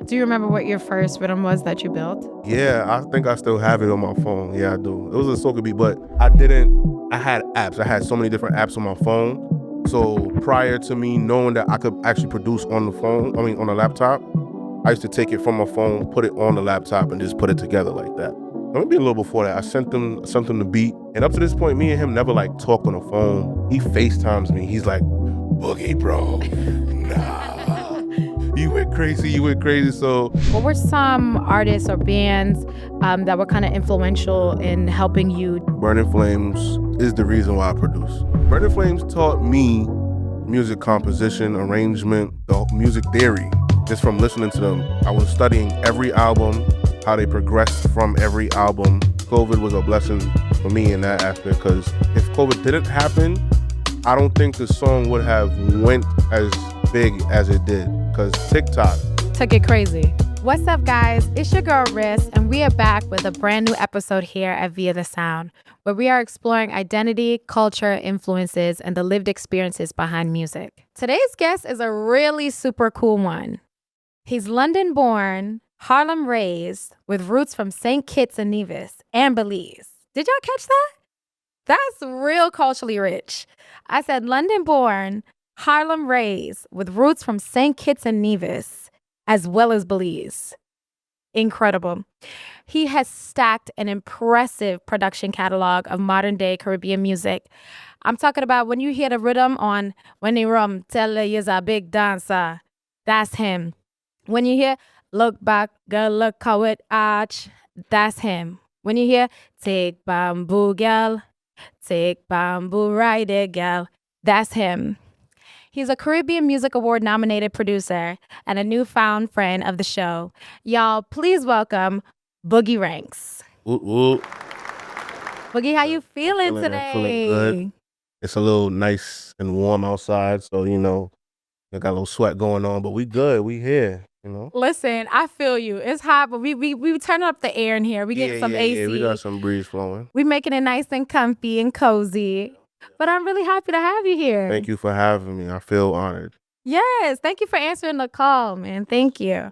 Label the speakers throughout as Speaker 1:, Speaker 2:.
Speaker 1: Do you remember what your first rhythm was that you built?
Speaker 2: Yeah, I think I still have it on my phone. Yeah, I do. It was a Soca beat, but I had apps. I had so many different apps on my phone. So prior to me knowing that I could actually produce on the laptop, I used to take it from my phone, put it on the laptop, and just put it together like that. Maybe a little before that, I sent him the beat. And up to this point, me and him never like talk on the phone. He FaceTimes me. He's like, Boogie, bro, nah. You went crazy. So
Speaker 1: What were some artists or bands that were kind of influential in helping you?
Speaker 2: Burning Flames is the reason why I produce. Burning Flames taught me music composition, arrangement, the music theory. Just from listening to them, I was studying every album, how they progressed from every album. COVID was a blessing for me in that aspect, because if COVID didn't happen, I don't think the song would have went as big as it did, because TikTok
Speaker 1: took it crazy. What's up, guys? It's your girl Riz, and we are back with a brand new episode here at Via the Sound, where we are exploring identity, culture, influences, and the lived experiences behind music. Today's guest is a really super cool one. He's London-born, Harlem-raised, with roots from St. Kitts and Nevis and Belize. Did y'all catch that? That's real culturally rich. I said London-born, Harlem-raised, with roots from St. Kitts and Nevis, as well as Belize. Incredible. He has stacked an impressive production catalog of modern-day Caribbean music. I'm talking about when you hear the rhythm on When They Rum, Tell You You's a Big Dancer. That's him. When you hear Look Back, Girl, Look How It Arch, that's him. When you hear Take Bamboo, Girl, Take Bamboo, Ride It, Girl, that's him. He's a Caribbean Music Award nominated producer and a newfound friend of the show. Y'all, please welcome Boogy Rankss.
Speaker 2: Ooh.
Speaker 1: Boogie, how you feeling today?
Speaker 2: I'm feeling good. It's a little nice and warm outside, so I got a little sweat going on, but we good. We here.
Speaker 1: Listen, I feel you. It's hot, but we turning up the air in here. We getting some AC.
Speaker 2: Yeah, we got some breeze flowing.
Speaker 1: We making it nice and comfy and cozy. But I'm really happy to have you here.
Speaker 2: Thank you for having me. I feel honored.
Speaker 1: Yes, thank you for answering the call, man. Thank you.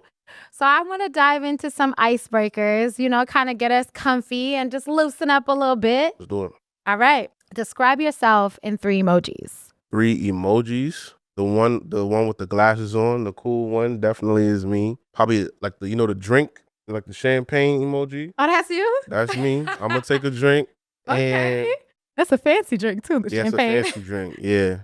Speaker 1: So I want to dive into some icebreakers, kind of get us comfy and just loosen up a little bit.
Speaker 2: Let's do it.
Speaker 1: All right. Describe yourself in 3 emojis.
Speaker 2: 3 emojis. The one with the glasses on, the cool one, definitely is me. Probably like the drink, like the champagne emoji.
Speaker 1: Oh, that's you?
Speaker 2: That's me. I'm gonna take a drink.
Speaker 1: Okay. And that's a fancy drink too, the champagne.
Speaker 2: It's a fancy drink, yeah.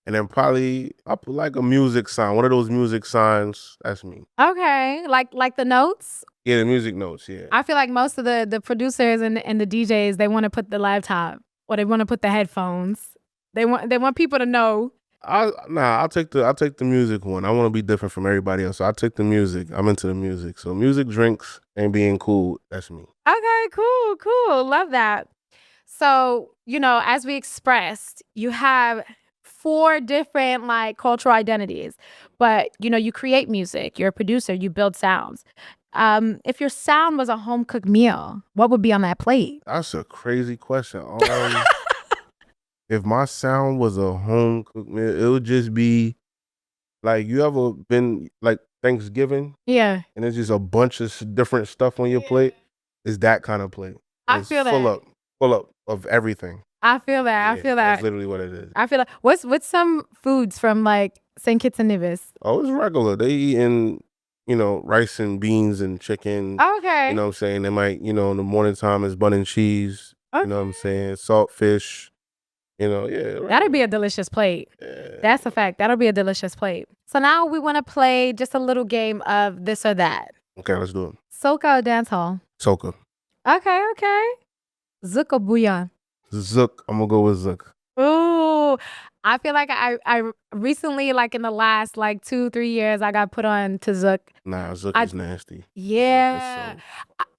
Speaker 2: And then probably I'll put like a music sign, one of those music signs. That's me.
Speaker 1: Okay, like the notes?
Speaker 2: Yeah, the music notes, yeah.
Speaker 1: I feel like most of the producers and the DJs, they want to put the laptop or they want to put the headphones. They want people to know.
Speaker 2: I'll take the music one. I want to be different from everybody else. So I'll take the music. I'm into the music. So music, drinks, and being cool, that's me.
Speaker 1: Okay, cool. Love that. So, as we expressed, you have 4 different cultural identities, but you create music, you're a producer, you build sounds. If your sound was a home cooked meal, what would be on that plate?
Speaker 2: That's a crazy question. If my sound was a home cooked meal, it would just be like, you ever been like Thanksgiving?
Speaker 1: Yeah.
Speaker 2: And there's just a bunch of different stuff on your plate. It's that kind of plate.
Speaker 1: I feel that.
Speaker 2: Full up of everything.
Speaker 1: I feel that. I feel that.
Speaker 2: That's literally what it is.
Speaker 1: I feel like what's some foods from St. Kitts and Nevis?
Speaker 2: Oh, it's regular. They eating, rice and beans and chicken.
Speaker 1: Okay.
Speaker 2: You know what I'm saying? They might, in the morning time is bun and cheese.
Speaker 1: Okay.
Speaker 2: You know what I'm saying? Salt fish. Right.
Speaker 1: That'd be a delicious plate.
Speaker 2: Yeah.
Speaker 1: That's a fact. That'll be a delicious plate. So now we want to play just a little game of this or that.
Speaker 2: Okay, let's do it.
Speaker 1: Soca or dancehall?
Speaker 2: Soca.
Speaker 1: Okay. Zouk or bouillon?
Speaker 2: Zouk. I'm gonna go with Zouk.
Speaker 1: Ooh, I feel like I recently, in the last 2-3 years, I got put on to Zouk.
Speaker 2: Nah, Zouk is nasty.
Speaker 1: Yeah.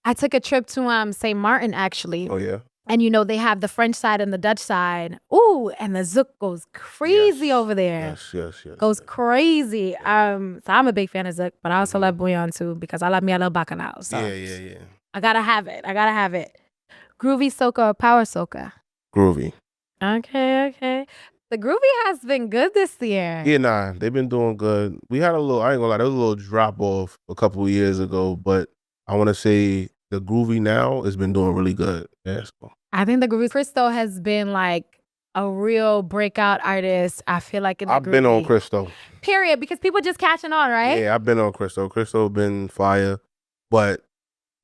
Speaker 1: I took a trip to St. Martin actually.
Speaker 2: Oh yeah.
Speaker 1: And they have the French side and the Dutch side. Ooh, and the Zouk goes crazy over there.
Speaker 2: Yes.
Speaker 1: Goes crazy. So I'm a big fan of Zouk, but I also love bouillon too because I love me a little bacchanal. So
Speaker 2: Yeah.
Speaker 1: I gotta have it. Groovy soca or power soca?
Speaker 2: Groovy.
Speaker 1: Okay. The Groovy has been good this year.
Speaker 2: Yeah, nah, they've been doing good. We had a little, I ain't gonna lie, there was a little drop off a couple of years ago, but I want to say the Groovy now has been doing really good. Yeah, so.
Speaker 1: I think the Groovy Crystal has been like a real breakout artist. I feel like
Speaker 2: I've been on Crystal.
Speaker 1: Period, because people just catching on, right?
Speaker 2: Yeah, I've been on Crystal. Crystal been fire, but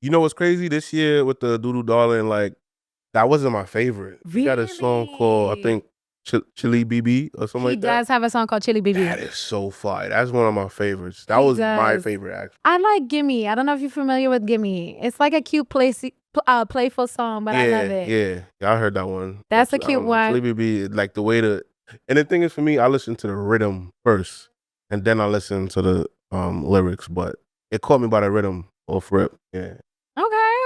Speaker 2: you know what's crazy this year with the Doodoo Darling? Like that wasn't my favorite.
Speaker 1: Really?
Speaker 2: He got a song called I think Chili BB or something like that.
Speaker 1: He does have a song called Chili BB.
Speaker 2: That is so fire. That's one of my favorites. That was my favorite actually.
Speaker 1: I like Gimme. I don't know if you're familiar with Gimme. It's like a cute playful song, but I love it.
Speaker 2: Yeah, I heard that one.
Speaker 1: That's a cute one.
Speaker 2: Chili BB, like the way and the thing is for me, I listen to the rhythm first, and then I listen to the lyrics. But it caught me by the rhythm off rip. Yeah.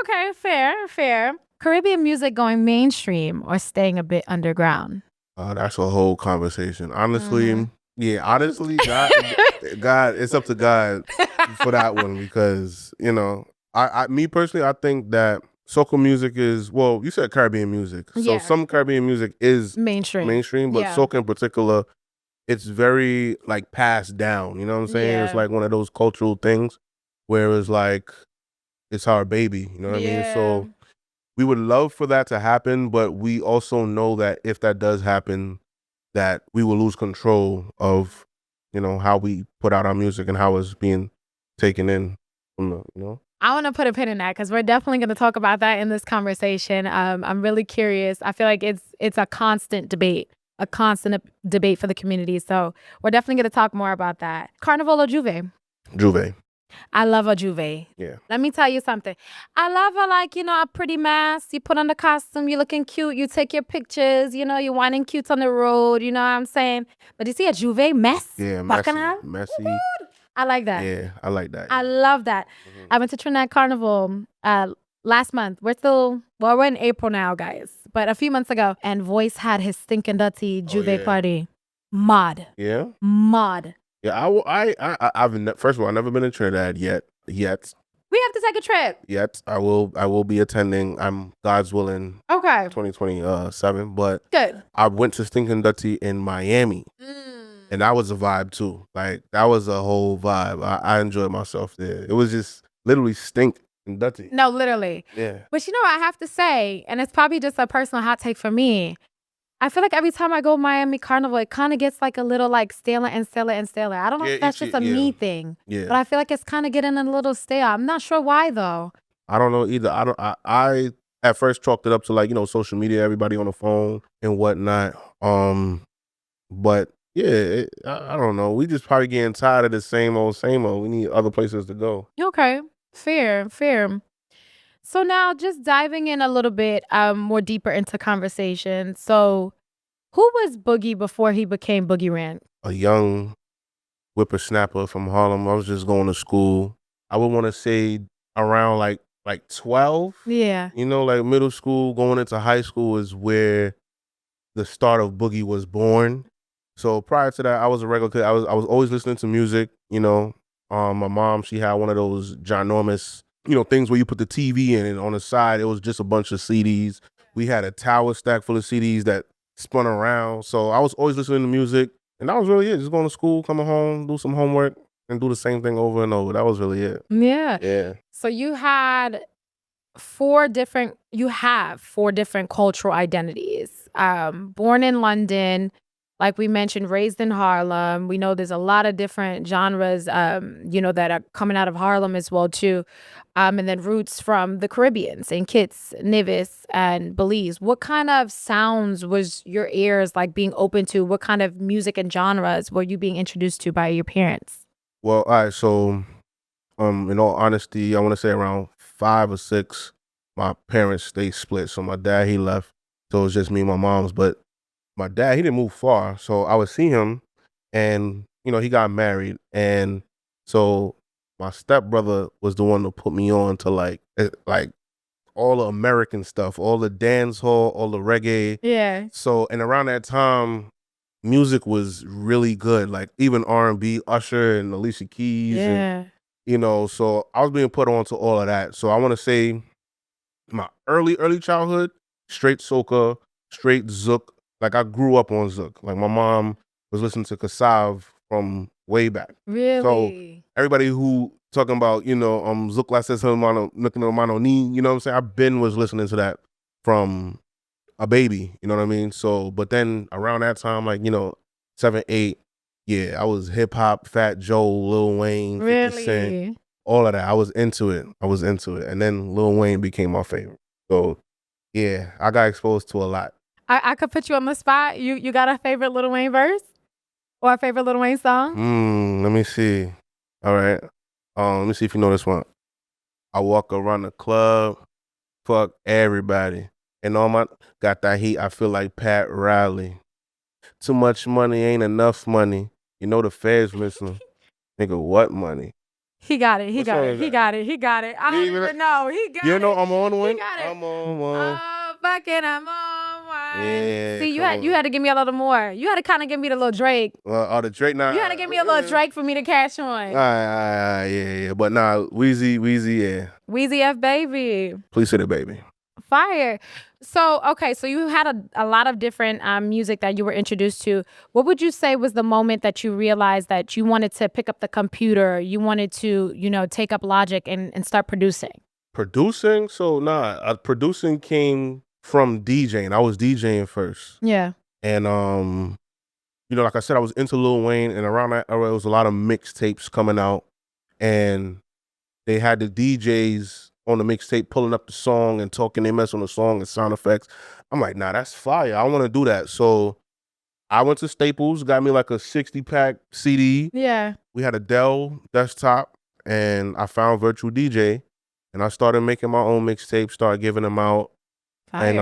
Speaker 1: Okay, fair. Caribbean music going mainstream or staying a bit underground?
Speaker 2: That's a whole conversation. Honestly, honestly, God, it's up to God for that one because me personally, I think that soca music is you said Caribbean music, so some Caribbean music is mainstream, but soca in particular, it's very like passed down. You know what I'm saying? It's like one of those cultural things where it's like it's our baby. You know what I mean? So we would love for that to happen, but we also know that if that does happen, that we will lose control of, how we put out our music and how it's being taken in from the.
Speaker 1: I want to put a pin in that because we're definitely going to talk about that in this conversation. I'm really curious. I feel like it's a constant debate for the community. So we're definitely going to talk more about that. Carnival or Juve?
Speaker 2: Juve.
Speaker 1: I love a Juve.
Speaker 2: Yeah.
Speaker 1: Let me tell you something. I love a pretty mask. You put on the costume, you're looking cute. You take your pictures, you're whining cute on the road. You know what I'm saying? But you see a Juve mess?
Speaker 2: Yeah, messy.
Speaker 1: I like that.
Speaker 2: Yeah, I like that.
Speaker 1: I love that. Mm-hmm. I went to Trinidad Carnival last month. We're in April now, guys. But a few months ago. And Voice had his stinking dirty Juve party. Mod.
Speaker 2: Yeah?
Speaker 1: Mod.
Speaker 2: Yeah, first of all, I've never been to Trinidad yet.
Speaker 1: We have to take a trip.
Speaker 2: Yet, I will be attending. I'm God's willing.
Speaker 1: Okay.
Speaker 2: 2027, but
Speaker 1: good.
Speaker 2: I went to Stinkin' Dirty in Miami, and that was a vibe too. Like that was a whole vibe. I enjoyed myself there. It was just literally stink and dirty.
Speaker 1: No, literally.
Speaker 2: Yeah.
Speaker 1: But I have to say, and it's probably just a personal hot take for me. I feel like every time I go Miami Carnival, it kind of gets like a little like staler and staler and staler. I don't know if that's just a me thing. Yeah. But I feel like it's kind of getting a little stale. I'm not sure why though.
Speaker 2: I don't know either. I at first chalked it up to like, social media, everybody on the phone and whatnot. But yeah, I don't know. We just probably getting tired of the same old. We need other places to go.
Speaker 1: Okay. Fair. So now just diving in a little bit more deeper into conversation. So who was Boogie before he became Boogie Rankss?
Speaker 2: A young whippersnapper from Harlem. I was just going to school. I would want to say around like 12.
Speaker 1: Yeah.
Speaker 2: Like middle school, going into high school is where the start of Boogie was born. So prior to that, I was a regular kid. I was always listening to music, my mom, she had one of those ginormous things where you put the TV in and on the side, it was just a bunch of CDs. We had a tower stack full of CDs that spun around. So I was always listening to music. And that was really it. Just going to school, coming home, do some homework, and do the same thing over and over. That was really it.
Speaker 1: Yeah.
Speaker 2: Yeah.
Speaker 1: So you have 4 different cultural identities. Born in London, like we mentioned, raised in Harlem. We know there's a lot of different genres, that are coming out of Harlem as well, too. And then roots from the Caribbean, St. Kitts, Nevis, and Belize. What kind of sounds was your ears like being open to? What kind of music and genres were you being introduced to by your parents?
Speaker 2: Well, all right. So, in all honesty, I want to say around 5 or 6, my parents, they split. So my dad, he left. So it was just me and my mom's. But my dad, he didn't move far. So I would see him and, he got married. And so my stepbrother was the one to put me on to like all the American stuff, all the dance hall, all the reggae.
Speaker 1: Yeah.
Speaker 2: So, and around that time, music was really good. Like even R&B, Usher and Alicia Keys.
Speaker 1: Yeah.
Speaker 2: And, so I was being put on to all of that. So I want to say my early childhood, straight soca, straight zouk, Like I grew up on Zook. Like my mom was listening to Kasav from way back.
Speaker 1: Really?
Speaker 2: So everybody who talking about, Zook la ses hermano, hermano ni, you know what I'm saying? I've been was listening to that from a baby, you know what I mean? So, but then around that time, like, 7, 8, yeah, I was hip hop, Fat Joe, Lil Wayne, 50 Cent,
Speaker 1: Really?
Speaker 2: all of that. I was into it. And then Lil Wayne became my favorite. So yeah, I got exposed to a lot.
Speaker 1: I could put you on the spot. You got a favorite Lil Wayne verse? Or a favorite Lil Wayne song?
Speaker 2: Let me see. All right. Let me see if you know this one. I walk around the club, fuck everybody. And all my got that heat, I feel like Pat Riley. Too much money ain't enough money. You know the feds missing. Nigga, what money?
Speaker 1: He got it.
Speaker 2: What song is
Speaker 1: He
Speaker 2: that?
Speaker 1: got it. I don't even know. He got it.
Speaker 2: You know I'm on one?
Speaker 1: He got it.
Speaker 2: I'm on one.
Speaker 1: Oh, fucking I'm on one.
Speaker 2: Yeah,
Speaker 1: See, you
Speaker 2: come on.
Speaker 1: had to give me a little more. You had to kind of give me the little Drake.
Speaker 2: The Drake now.
Speaker 1: You had to give me a little Drake for me to catch on.
Speaker 2: All right, yeah. But nah, Wheezy, yeah.
Speaker 1: Wheezy F baby.
Speaker 2: Please say the baby.
Speaker 1: Fire. So, okay, so you had a lot of different music that you were introduced to. What would you say was the moment that you realized that you wanted to pick up the computer, you wanted to, take up Logic and start producing?
Speaker 2: Producing? So, producing came from DJing. I was DJing first.
Speaker 1: Yeah.
Speaker 2: And, like I said, I was into Lil Wayne, and around that era, it was a lot of mixtapes coming out, and they had the DJs on the mixtape pulling up the song and talking their mess on the song and sound effects. I'm like, nah, that's fire. I want to do that. So I went to Staples, got me like a 60-pack CD.
Speaker 1: Yeah.
Speaker 2: We had a Dell desktop, and I found Virtual DJ, and I started making my own mixtapes, started giving them out.
Speaker 1: Fire.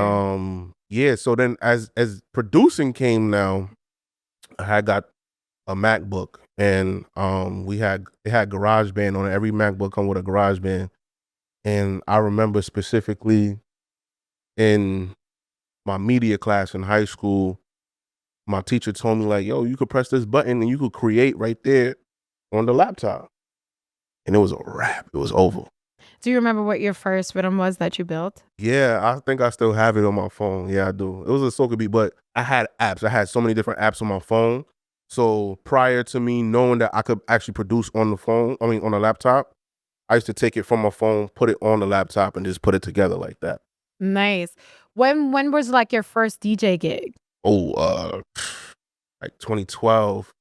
Speaker 2: And so then as producing came now, I had got a MacBook, and it had GarageBand on it. Every MacBook come with a GarageBand. And I remember specifically in my media class in high school, my teacher told me like, yo, you could press this button and you could create right there on the laptop. And it was a wrap. It was over.
Speaker 1: Do you remember what your first rhythm was that you built?
Speaker 2: Yeah, I think I still have it on my phone. Yeah, I do. It was a Soca beat, but I had apps. I had so many different apps on my phone. So prior to me knowing that I could actually produce on the laptop, I used to take it from my phone, put it on the laptop, and just put it together like that.
Speaker 1: Nice. When was like your first DJ gig?
Speaker 2: Oh, like 2012.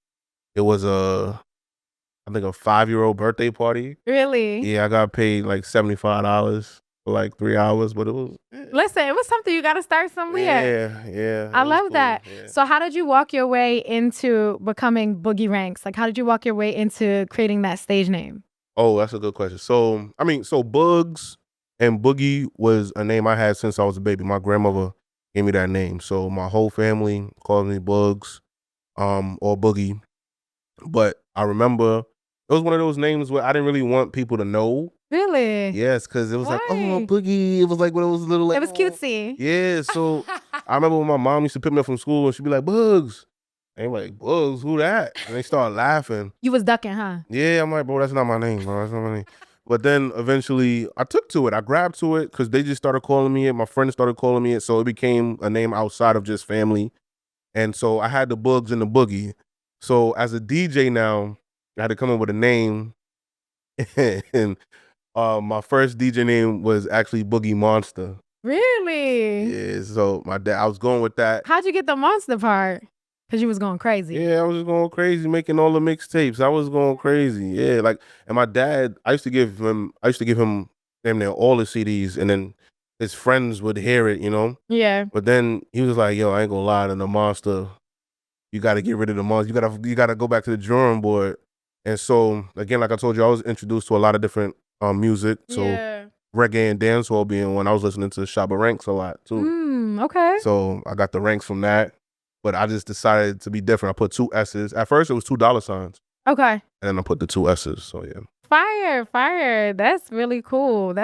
Speaker 2: It was I think a 5-year-old birthday party.
Speaker 1: Really?
Speaker 2: Yeah, I got paid like $75 for like 3 hours, but it was.
Speaker 1: Listen, it was something you got to start somewhere.
Speaker 2: Yeah.
Speaker 1: I love
Speaker 2: cool.
Speaker 1: that.
Speaker 2: Yeah.
Speaker 1: So how did you walk your way into becoming Boogy Rankss? Like, how did you walk your way into creating that stage name?
Speaker 2: Oh, that's a good question. So, Bugs and Boogie was a name I had since I was a baby. My grandmother gave me that name. So my whole family called me Bugs, or Boogie. But I remember it was one of those names where I didn't really want people to know.
Speaker 1: Really?
Speaker 2: Yes, because it was like,
Speaker 1: Why?
Speaker 2: oh, Boogie. It was like when it was little. Like,
Speaker 1: It was cutesy.
Speaker 2: Yeah, so I remember when my mom used to pick me up from school and she'd be like, Bugs. And I'm like, Bugs, who that? And they started laughing.
Speaker 1: You was ducking, huh?
Speaker 2: Yeah, I'm like, bro, that's not my name, bro. That's not my name. But then eventually I took to it. I grabbed to it because they just started calling me it. My friends started calling me it. So it became a name outside of just family. And so I had the Bugs and the Boogie. So as a DJ now, I had to come up with a name. And my first DJ name was actually Boogie Monster.
Speaker 1: Really?
Speaker 2: Yeah, so I was going with that.
Speaker 1: How'd you get the monster part? Because you was going crazy.
Speaker 2: Yeah, I was just going crazy making all the mixtapes. I was going crazy. Yeah, like, and my dad, I used to give him damn near all the CDs, and then his friends would hear it,
Speaker 1: Yeah.
Speaker 2: But then he was like, yo, I ain't gonna lie, to the monster, you gotta get rid of the monster. You gotta go back to the drawing board. And so, again, like I told you, I was introduced to a lot of different music. So reggae and dancehall being one. I was listening to Shabba Ranks a lot too.
Speaker 1: Okay.
Speaker 2: So I got the ranks from that. But I just decided to be different. I put 2 S's. At first, it was $2.
Speaker 1: Okay.
Speaker 2: And then I put the 2 S's. So yeah.
Speaker 1: Fire. That's really cool.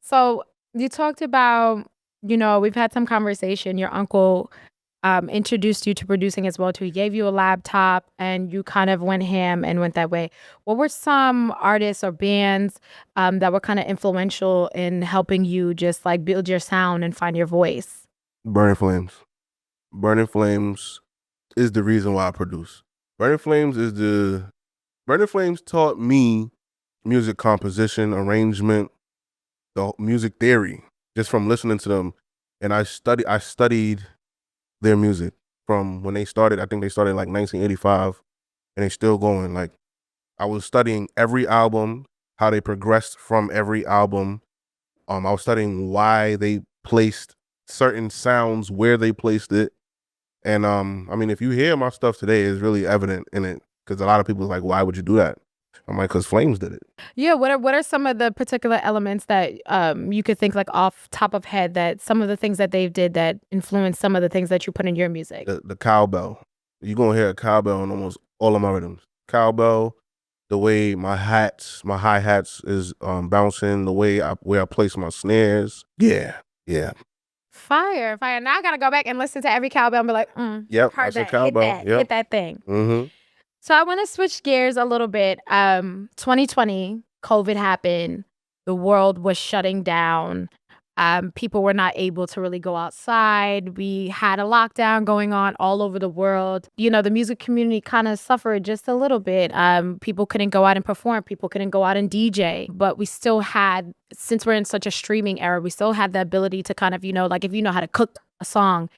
Speaker 1: So you talked about, we've had some conversation. Your uncle introduced you to producing as well too. He gave you a laptop and you kind of went ham and went that way. What were some artists or bands that were kind of influential in helping you just like build your sound and find your voice?
Speaker 2: Burning Flames. Burning Flames is the reason why I produce. Burning Flames taught me music composition, arrangement, the music theory, just from listening to them. And I studied their music from when they started. I think they started like 1985, and they still going. Like, I was studying every album, how they progressed from every album. I was studying why they placed certain sounds where they placed it. And I mean, if you hear my stuff today, it's really evident in it, because a lot of people are like, why would you do that? I'm like, because Flames did it.
Speaker 1: Yeah, what are some of the particular elements that you could think, like off top of head, that some of the things that they did that influenced some of the things that you put in your music?
Speaker 2: The cowbell. You're gonna hear a cowbell on almost all of my rhythms. Cowbell, the way my hi-hats is bouncing, the way where I place my snares. Yeah.
Speaker 1: Fire. Now I gotta go back and listen to every cowbell and be like,
Speaker 2: Yep,
Speaker 1: heard
Speaker 2: that's a
Speaker 1: that,
Speaker 2: cowbell.
Speaker 1: hit that thing.
Speaker 2: Mm-hmm.
Speaker 1: So I want to switch gears a little bit. 2020, COVID happened. The world was shutting down. People were not able to really go outside. We had a lockdown going on all over the world. You know, the music community kind of suffered just a little bit. People couldn't go out and perform. People couldn't go out and DJ. But we still had, since we're in such a streaming era, we still had the ability to kind of, you know, like if you know how to cook a song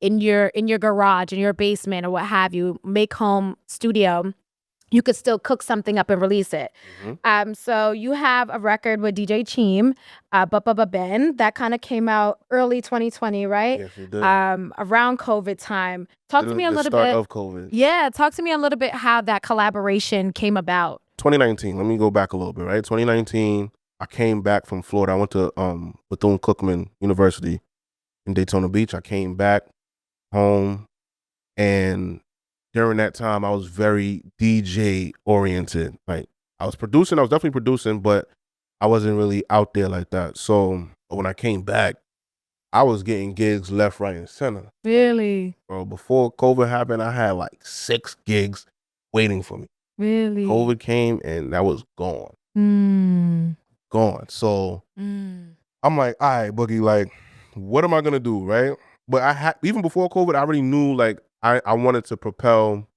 Speaker 1: in your garage, in your basement or what have you, make home studio, you could still cook something up and release it.
Speaker 2: Mm-hmm.
Speaker 1: So you have a record with DJ Cheem, Bubba Ben, that kind of came out early 2020, right?
Speaker 2: Yes, it did.
Speaker 1: Around COVID time. Talk to me a little bit.
Speaker 2: The start of COVID.
Speaker 1: Yeah, talk to me a little bit how that collaboration came about.
Speaker 2: 2019. Let me go back a little bit, right? 2019, I came back from Florida. I went to Bethune-Cookman University in Daytona Beach. I came back home, and during that time I was very DJ oriented. Like, I was definitely producing, but I wasn't really out there like that. So when I came back, I was getting gigs left, right, and center.
Speaker 1: Really?
Speaker 2: Bro, before COVID happened, I had like 6 gigs waiting for me.
Speaker 1: Really?
Speaker 2: COVID came and that was gone. Gone. So I'm like, all right, Boogie, like, what am I gonna do, right? But even before COVID, I already knew, like, I wanted to propel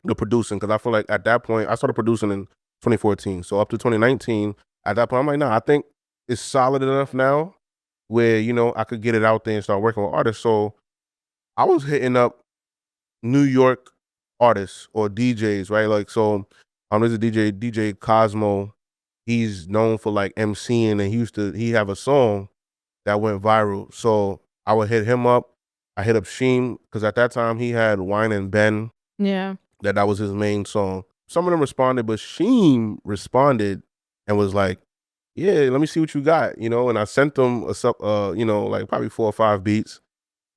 Speaker 2: the producing, because I feel like at that point, I started producing in 2014. So up to 2019, at that point, I'm like, nah, I think it's solid enough now where, you know, I could get it out there and start working with artists. So I was hitting up New York artists or DJs, right? Like, so there's a DJ Cosmo. He's known for like MCing, and he have a song that went viral. So I would hit him up. I hit up Sheem, because at that time he had Wine and Ben.
Speaker 1: Yeah.
Speaker 2: That was his main song. Some of them responded, but Sheem responded and was like, yeah, let me see what you got, you know? And I sent them you know, like probably 4 or 5 beats.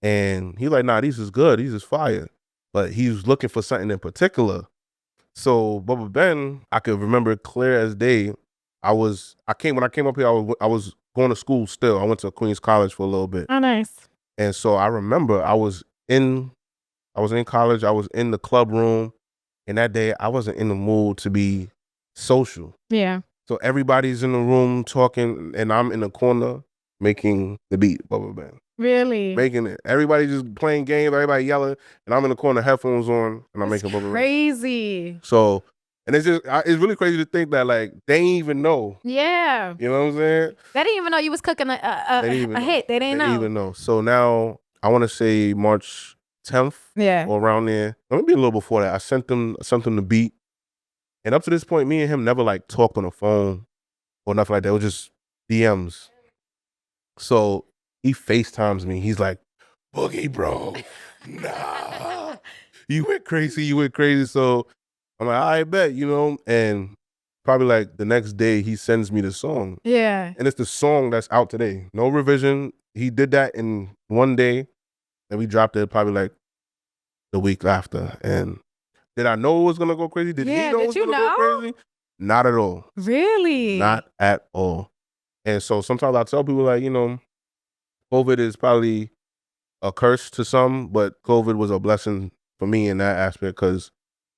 Speaker 2: And he like, nah, these is good. These is fire. But he was looking for something in particular. So Bubba Ben, I could remember clear as day. When I came up here, I was going to school still. I went to Queens College for a little bit.
Speaker 1: Oh, nice.
Speaker 2: And so I remember I was in college. I was in the club room. And that day I wasn't in the mood to be social.
Speaker 1: Yeah.
Speaker 2: So everybody's in the room talking, and I'm in the corner making the beat, Bubba Ben.
Speaker 1: Really?
Speaker 2: Making it. Everybody just playing games, everybody yelling, and I'm in the corner, headphones on, and I'm making Bubba Ben.
Speaker 1: Crazy.
Speaker 2: So, and it's really crazy to think that, like, they didn't even know.
Speaker 1: Yeah.
Speaker 2: You know what I'm saying?
Speaker 1: They didn't even know you was cooking a hit. They didn't know.
Speaker 2: Even know. So now, I want to say March 10th, or around there. Maybe a little before that. I sent them the beat, and up to this point, me and him never like talked on the phone or nothing like that. It was just DMs. So he FaceTimes me. He's like, Boogie, bro, nah, you went crazy. So I'm like, I bet, you know. And probably like the next day, he sends me the song.
Speaker 1: Yeah.
Speaker 2: And it's the song that's out today. No revision. He did that in one day, and we dropped it probably like the week after. And did I know it was gonna go crazy? Did he know it was gonna go crazy? Not at all.
Speaker 1: Really?
Speaker 2: Not at all. And so sometimes I tell people, like, you know, COVID is probably a curse to some, but COVID was a blessing for me in that aspect, because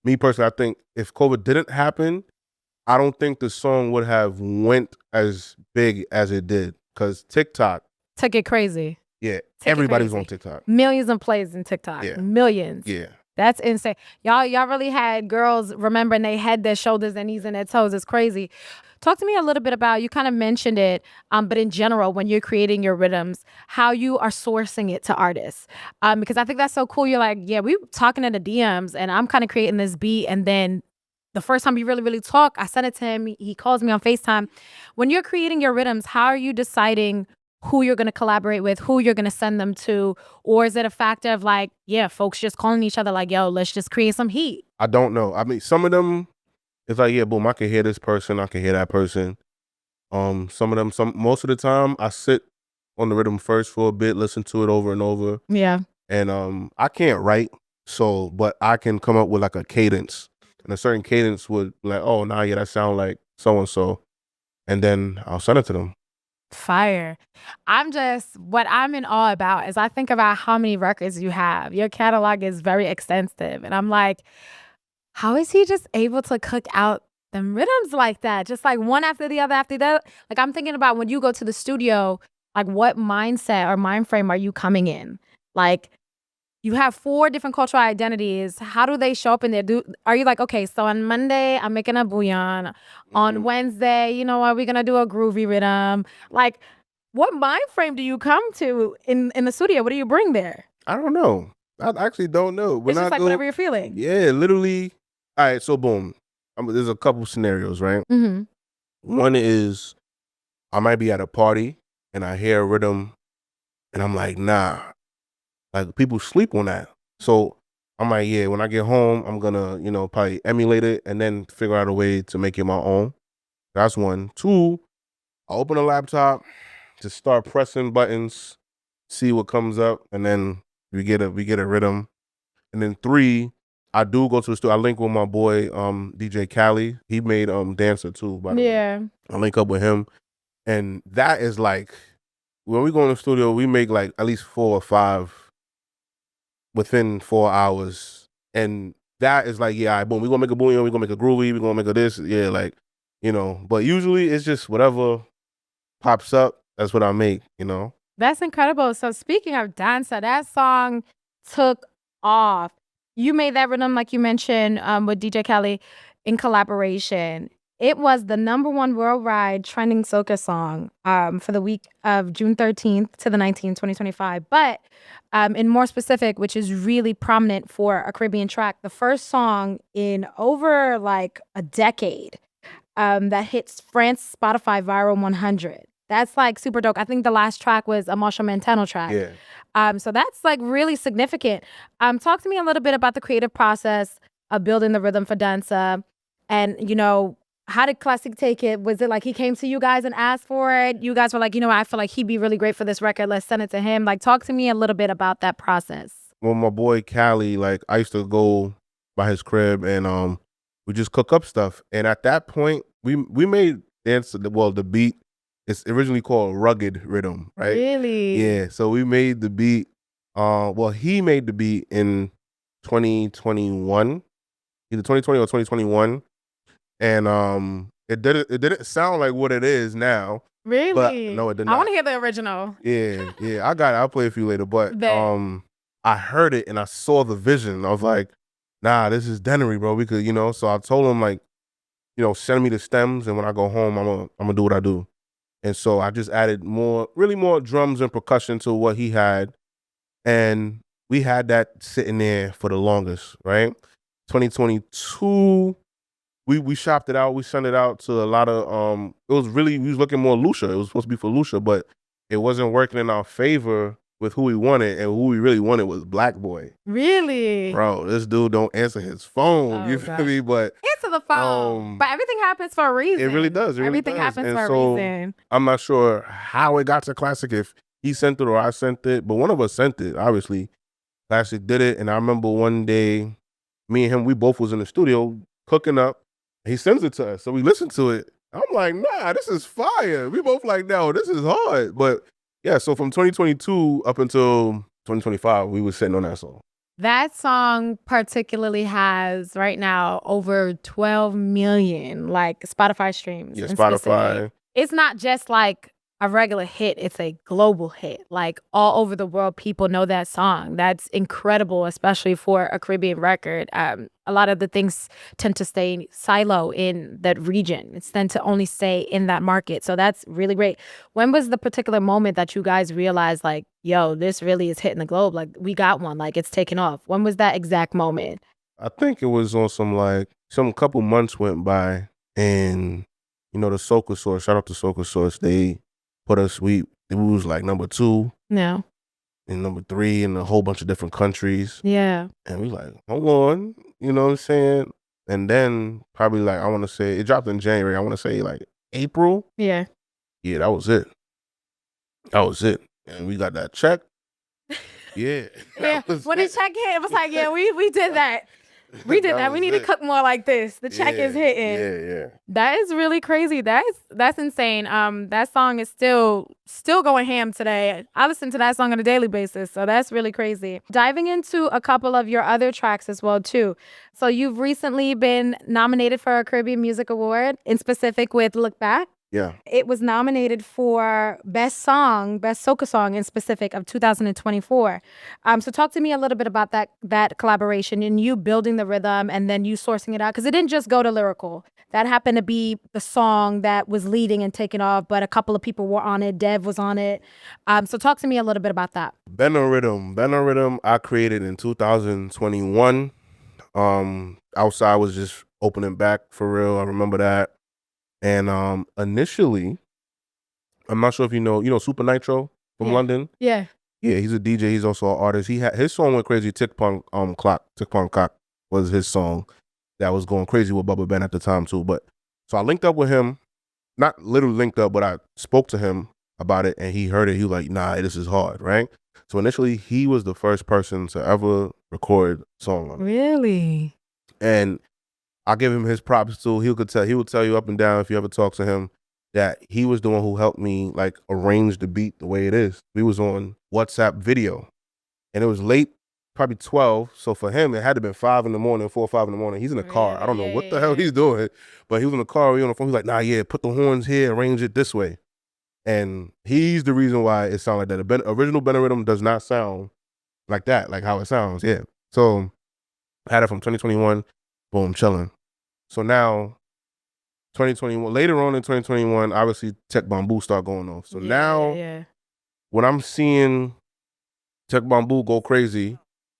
Speaker 2: me personally, I think if COVID didn't happen, I don't think the song would have went as big as it did, because TikTok
Speaker 1: took it crazy.
Speaker 2: Yeah,
Speaker 1: Take it
Speaker 2: everybody was
Speaker 1: crazy.
Speaker 2: on TikTok.
Speaker 1: Millions of plays in TikTok.
Speaker 2: Yeah.
Speaker 1: Millions.
Speaker 2: Yeah.
Speaker 1: That's insane. Y'all really had girls remembering their head, their shoulders, their knees, and their toes. It's crazy. Talk to me a little bit about, you kind of mentioned it, but in general, when you're creating your rhythms, how you are sourcing it to artists. Because I think that's so cool. You're like, yeah, we talking in the DMs and I'm kind of creating this beat. And then the first time we really, really talk, I sent it to him. He calls me on FaceTime. When you're creating your rhythms, how are you deciding who you're going to collaborate with, who you're going to send them to? Or is it a factor of like, yeah, folks just calling each other like, yo, let's just create some heat?
Speaker 2: I don't know. I mean, some of them, it's like, yeah, boom, I can hear this person, I can hear that person. Most of the time, I sit on the rhythm first for a bit, listen to it over and over.
Speaker 1: Yeah.
Speaker 2: And I can't write, but I can come up with like a cadence. And a certain cadence would be like, oh, nah, yeah, that sound like so-and-so. And then I'll send it to them.
Speaker 1: Fire. What I'm in awe about is I think about how many records you have. Your catalog is very extensive. And I'm like, how is he just able to cook out them rhythms like that? Just like one after the other after that. Like I'm thinking about when you go to the studio, like what mindset or mind frame are you coming in? Like you have 4 different cultural identities. How do they show up in there? Are you like, okay, so on Monday, I'm making a bouillon. On Wednesday, you know what, we're going to do a groovy rhythm. Like, what mind frame do you come to in the studio? What do you bring there?
Speaker 2: I don't know. I actually don't know.
Speaker 1: It's just like whatever you're feeling.
Speaker 2: Yeah, literally. All right, so boom. There's a couple scenarios, right?
Speaker 1: Mm-hmm.
Speaker 2: One is I might be at a party and I hear a rhythm and I'm like, nah. Like people sleep on that. So I'm like, yeah, when I get home, I'm gonna, probably emulate it and then figure out a way to make it my own. That's one. 2, I open a laptop, just start pressing buttons, see what comes up, and then we get a rhythm. And then 3, I do go to the studio. I link with my boy, DJ Khaled. He made Dansa too, by the way.
Speaker 1: Yeah.
Speaker 2: I link up with him. And that is like, when we go in the studio, we make like at least 4 or 5 within 4 hours. And that is like, yeah, all right, boom, we're gonna make a bouillon, we're gonna make a groovy, we're gonna make a this, yeah, like, but usually it's just whatever pops up, that's what I make,
Speaker 1: That's incredible. So speaking of Dansa, that song took off. You made that rhythm, like you mentioned, with DJ Khaled in collaboration. It was the #1 worldwide trending soca song for the week of June 13th to the 19th, 2025. But in more specific, which is really prominent for a Caribbean track, the first song in over like a decade that hits France Spotify Viral 100. That's like super dope. I think the last track was a Marshall Montano track.
Speaker 2: Yeah.
Speaker 1: So that's like really significant. Talk to me a little bit about the creative process of building the rhythm for Dansa. And, how did Classic take it? Was it like he came to you guys and asked for it? You guys were like, I feel like he'd be really great for this record. Let's send it to him. Like, talk to me a little bit about that process.
Speaker 2: Well, my boy Cali, like I used to go by his crib and we just cook up stuff. And at that point, we made the beat. It's originally called Rugged Rhythm, right?
Speaker 1: Really?
Speaker 2: Yeah. So we made the beat. He made the beat in 2021, either 2020 or 2021, and it didn't sound like what it is now.
Speaker 1: Really?
Speaker 2: But no, it did not.
Speaker 1: I want to hear the original.
Speaker 2: Yeah. I got it. I'll play it for you later. But I heard it and I saw the vision. I was like, nah, this is Dennery, bro. We could, So I told him like, send me the stems, and when I go home, I'm gonna do what I do. And so I just added more drums and percussion to what he had. And we had that sitting there for the longest, right? 2022, we shopped it out. We sent it out to a lot of, we was looking more Lucia. It was supposed to be for Lucia, but it wasn't working in our favor with who we wanted. And who we really wanted was Black Boy.
Speaker 1: Really?
Speaker 2: Bro, this dude don't answer his phone. You feel me? But
Speaker 1: answer the phone. But everything happens for a reason.
Speaker 2: It really does.
Speaker 1: Everything happens for a reason.
Speaker 2: I'm not sure how it got to Classic, if he sent it or I sent it, but one of us sent it, obviously. Classic did it, and I remember one day, me and him, we both was in the studio cooking up. He sends it to us, so we listened to it. I'm like, nah, this is fire. We both like, no, this is hard. But yeah, so from 2022 up until 2025, we was sitting on that song.
Speaker 1: That song particularly has right now over 12 million like Spotify streams.
Speaker 2: Yeah, Spotify.
Speaker 1: It's not just like a regular hit, it's a global hit. Like all over the world, people know that song. That's incredible, especially for a Caribbean record. A lot of the things tend to stay silo in that region. It's tend to only stay in that market. So that's really great. When was the particular moment that you guys realized, like, yo, this really is hitting the globe? Like, we got one, like it's taking off. When was that exact moment?
Speaker 2: I think it was on some couple months went by, and the Soca Source, shout out to Soca Source, they put us, we was like number 2
Speaker 1: No.
Speaker 2: and number 3 in a whole bunch of different countries.
Speaker 1: Yeah.
Speaker 2: And we like, hold on, you know what I'm saying? And then probably like, I want to say, it dropped in January. I want to say like April.
Speaker 1: Yeah.
Speaker 2: Yeah, that was it. That was it. And we got that check. Yeah.
Speaker 1: Yeah. When the check hit, it was like, yeah, we did that. We did that. We need to cook more like this. The check is hitting.
Speaker 2: Yeah.
Speaker 1: That is really crazy. That's insane. That song is still going ham today. I listen to that song on a daily basis, so that's really crazy. Diving into a couple of your other tracks as well too. So you've recently been nominated for a Caribbean Music Award, in specific with Look Back.
Speaker 2: Yeah.
Speaker 1: It was nominated for Best Soca Song in specific of 2024. So talk to me a little bit about that collaboration and you building the rhythm and then you sourcing it out. Because it didn't just go to lyrical. That happened to be the song that was leading and taking off, but a couple of people were on it. Dev was on it. So talk to me a little bit about that.
Speaker 2: Ben on Rhythm, I created in 2021. Outside was just opening back for real. I remember that. And initially, I'm not sure if you know Super Nitro from London.
Speaker 1: Yeah.
Speaker 2: Yeah, he's a DJ. He's also an artist. His song went crazy. Tick Pong Cock was his song that was going crazy with Bubba Ben at the time too. But so I linked up with him, not literally linked up, but I spoke to him about it, and he heard it. He was like, "Nah, this is hard, right?" So initially, he was the first person to ever record a song on it.
Speaker 1: Really?
Speaker 2: And I give him his props too. He would tell you up and down if you ever talk to him that he was the one who helped me like arrange the beat the way it is. We was on WhatsApp video, and it was late, probably 12. So for him, it had to have been 4 or 5 in the morning. He's in the car. I don't know what the hell he's doing, but he was in the car. We on the phone. He's like, "Nah, yeah, put the horns here, arrange it this way." And he's the reason why it sounded like that. The original Ben Rhythm does not sound like that, like how it sounds. Yeah. So I had it from 2021. Boom, chilling. So now, 2021, later on in 2021, obviously Tech Bamboo start going off. So now, when I'm seeing Tech Bamboo go crazy,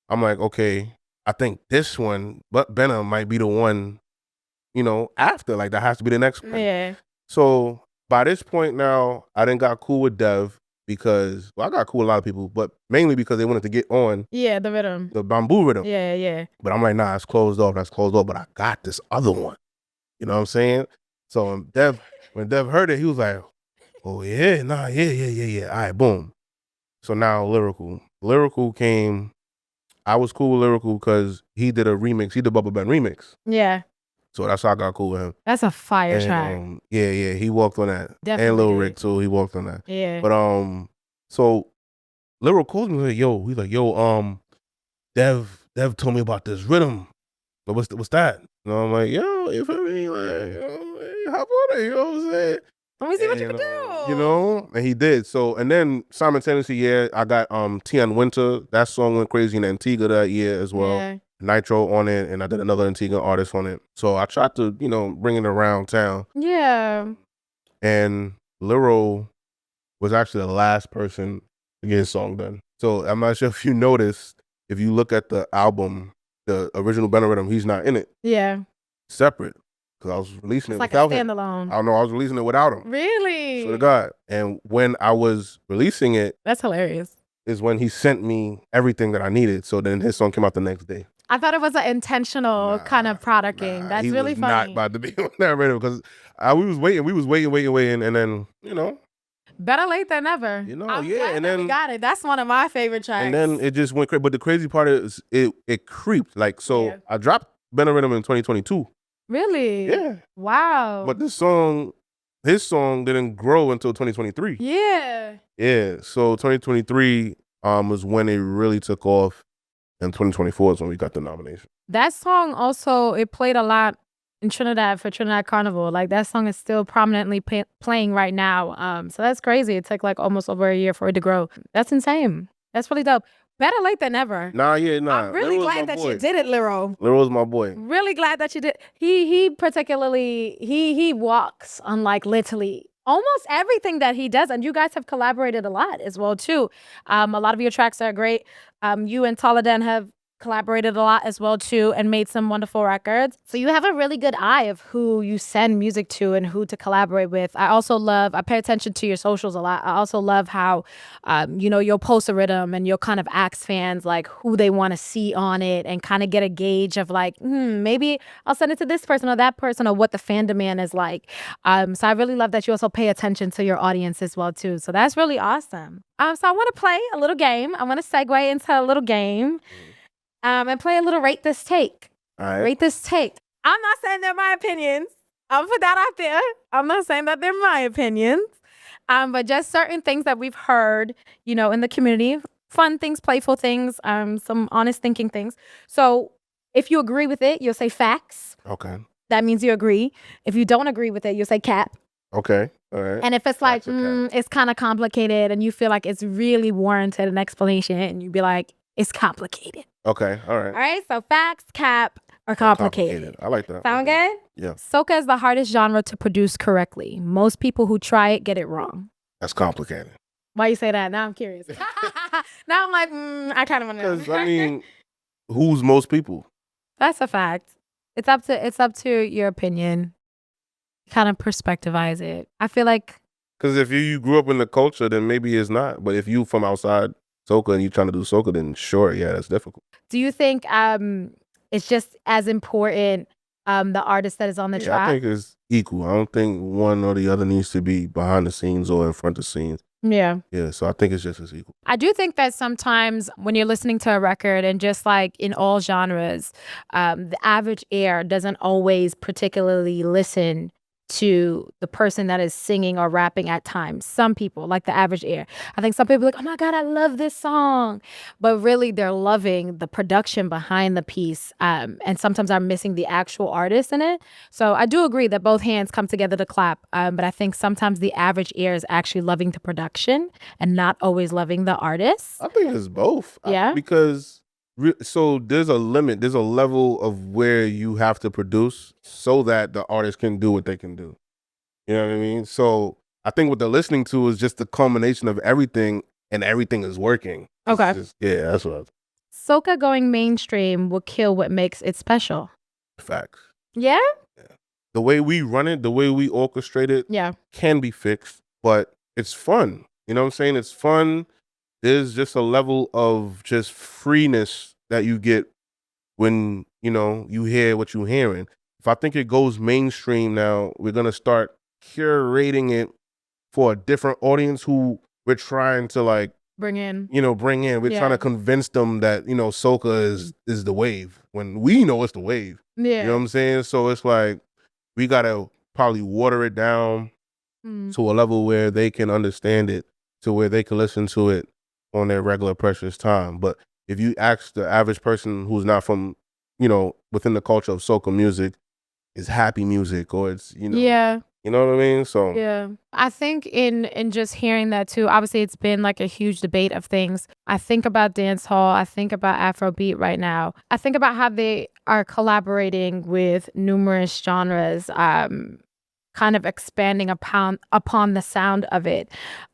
Speaker 2: I'm like, okay, I think this one, but Benna might be the one, after. Like, that has to be the next one.
Speaker 1: Yeah.
Speaker 2: So by this point now, I done got cool with Dev because, I got cool with a lot of people, but mainly because they wanted to get on.
Speaker 1: Yeah, the rhythm.
Speaker 2: The Bamboo rhythm.
Speaker 1: Yeah.
Speaker 2: But I'm like, nah, it's closed off. That's closed off. But I got this other one. You know what I'm saying? So when Dev heard it, he was like, "Oh yeah, nah, yeah. All right, boom." So now Lyrical came. I was cool with Lyrical because he did a remix. He did Bubba Ben remix.
Speaker 1: Yeah.
Speaker 2: So that's how I got cool with him.
Speaker 1: That's a fire track.
Speaker 2: Yeah, he walked on that.
Speaker 1: Definitely.
Speaker 2: And Lil Rick too, he walked on that.
Speaker 1: Yeah.
Speaker 2: But so Lyrical calls me like, he's like, Dev told me about this rhythm. But what's that? I'm like, yo, you feel me? Like, hey, hop on it, you know what I'm saying?
Speaker 1: Let me see what you can do.
Speaker 2: And he did. So, and then simultaneously, I got Tian Winter. That song went crazy in Antigua that year as well.
Speaker 1: Yeah.
Speaker 2: Nitro on it, and I did another Antigua artist on it. So I tried to, bring it around town.
Speaker 1: Yeah.
Speaker 2: And Liro was actually the last person to get his song done. So I'm not sure if you noticed, if you look at the album, the original Ben Rhythm, he's not in it.
Speaker 1: Yeah.
Speaker 2: Separate. Because I was releasing it
Speaker 1: without
Speaker 2: him.
Speaker 1: It's like a standalone.
Speaker 2: I don't know, I was releasing it without him.
Speaker 1: Really?
Speaker 2: Swear to God. And when I was releasing it,
Speaker 1: that's hilarious,
Speaker 2: is when he sent me everything that I needed. So then his song came out the next day.
Speaker 1: I thought it was an intentional kind of producting. That's really funny.
Speaker 2: He was not about to be on that rhythm because we was waiting, and then,
Speaker 1: Better late than never.
Speaker 2: I'm
Speaker 1: and
Speaker 2: glad then
Speaker 1: we got it. That's one of my favorite tracks.
Speaker 2: And then it just went crazy. But the crazy part is it creeped. Like, so I dropped Ben Rhythm in 2022.
Speaker 1: Really?
Speaker 2: Yeah.
Speaker 1: Wow.
Speaker 2: But his song didn't grow until 2023.
Speaker 1: Yeah.
Speaker 2: Yeah. So 2023 was when it really took off. And 2024 is when we got the nomination.
Speaker 1: That song also, it played a lot in Trinidad for Trinidad Carnival. Like that song is still prominently playing right now. So that's crazy. It took like almost over a year for it to grow. That's insane. That's really dope. Better late than never.
Speaker 2: Nah.
Speaker 1: I'm really glad that you did it, Liro.
Speaker 2: Liro's my boy.
Speaker 1: Really glad that you did. He particularly he walks on like literally almost everything that he does, and you guys have collaborated a lot as well too. A lot of your tracks are great. You and Toladen have collaborated a lot as well too and made some wonderful records. So you have a really good eye of who you send music to and who to collaborate with. I pay attention to your socials a lot. I also love how, you'll post a rhythm and you'll kind of ask fans like who they want to see on it and kind of get a gauge of like, maybe I'll send it to this person or that person or what the fan demand is like. So I really love that you also pay attention to your audience as well too. So that's really awesome. So I want to play a little game. I want to segue into a little game. And play a little Rate This Take.
Speaker 2: All right.
Speaker 1: Rate This Take. I'm not saying they're my opinions. I'll put that out there. I'm not saying that they're my opinions. But just certain things that we've heard, in the community. Fun things, playful things, some honest thinking things. So if you agree with it, you'll say facts.
Speaker 2: Okay.
Speaker 1: That means you agree. If you don't agree with it, you'll say cap.
Speaker 2: Okay. All right.
Speaker 1: And if it's like, it's kind of complicated and you feel like it's really warranted an explanation, and you'd be like, it's complicated.
Speaker 2: Okay, all right.
Speaker 1: All right, so facts, cap, or complicated.
Speaker 2: I like that.
Speaker 1: Sound good?
Speaker 2: Yeah.
Speaker 1: Soca is the hardest genre to produce correctly. Most people who try it get it wrong.
Speaker 2: That's complicated.
Speaker 1: Why you say that? Now I'm curious. Now I'm like, I kind of want to know.
Speaker 2: Because, I mean, who's most people?
Speaker 1: That's a fact. It's up to your opinion. Kind of perspectivize it. I feel like...
Speaker 2: Because if you grew up in the culture, then maybe it's not. But if you from outside Soca and you trying to do Soca, then sure, yeah, that's difficult.
Speaker 1: Do you think it's just as important the artist that is on the track?
Speaker 2: I think it's equal. I don't think one or the other needs to be behind the scenes or in front of scenes.
Speaker 1: Yeah.
Speaker 2: Yeah, so I think it's just as equal.
Speaker 1: I do think that sometimes when you're listening to a record, and just like in all genres, the average ear doesn't always particularly listen to the person that is singing or rapping at times. Some people, like the average ear. I think some people are like, oh my God, I love this song. But really, they're loving the production behind the piece. And sometimes are missing the actual artist in it. So I do agree that both hands come together to clap. But I think sometimes the average ear is actually loving the production and not always loving the artist.
Speaker 2: I think it's both.
Speaker 1: Yeah.
Speaker 2: Because... So there's a limit, there's a level of where you have to produce so that the artist can do what they can do. You know what I mean? So I think what they're listening to is just the culmination of everything, and everything is working.
Speaker 1: Okay.
Speaker 2: That's what I...
Speaker 1: Soca going mainstream will kill what makes it special.
Speaker 2: Facts.
Speaker 1: Yeah?
Speaker 2: Yeah. The way we run it, the way we orchestrate it, can be fixed, but it's fun. You know what I'm saying? It's fun. There's just a level of just freeness that you get when, you hear what you're hearing. If I think it goes mainstream now, we're going to start curating it for a different audience who we're trying to like
Speaker 1: bring in.
Speaker 2: We're trying to convince them that, Soca is the wave when we know it's the wave.
Speaker 1: Yeah.
Speaker 2: You know what I'm saying? So it's like we got to probably water it down to a level where they can understand it, to where they can listen to it on their regular precious time. But if you ask the average person who's not from, within the culture of soca music, it's happy music or it's,
Speaker 1: Yeah.
Speaker 2: You know what I mean? So
Speaker 1: yeah. I think in just hearing that too, obviously it's been like a huge debate of things. I think about dance hall, I think about Afrobeat right now. I think about how they are collaborating with numerous genres, kind of expanding upon the sound of it.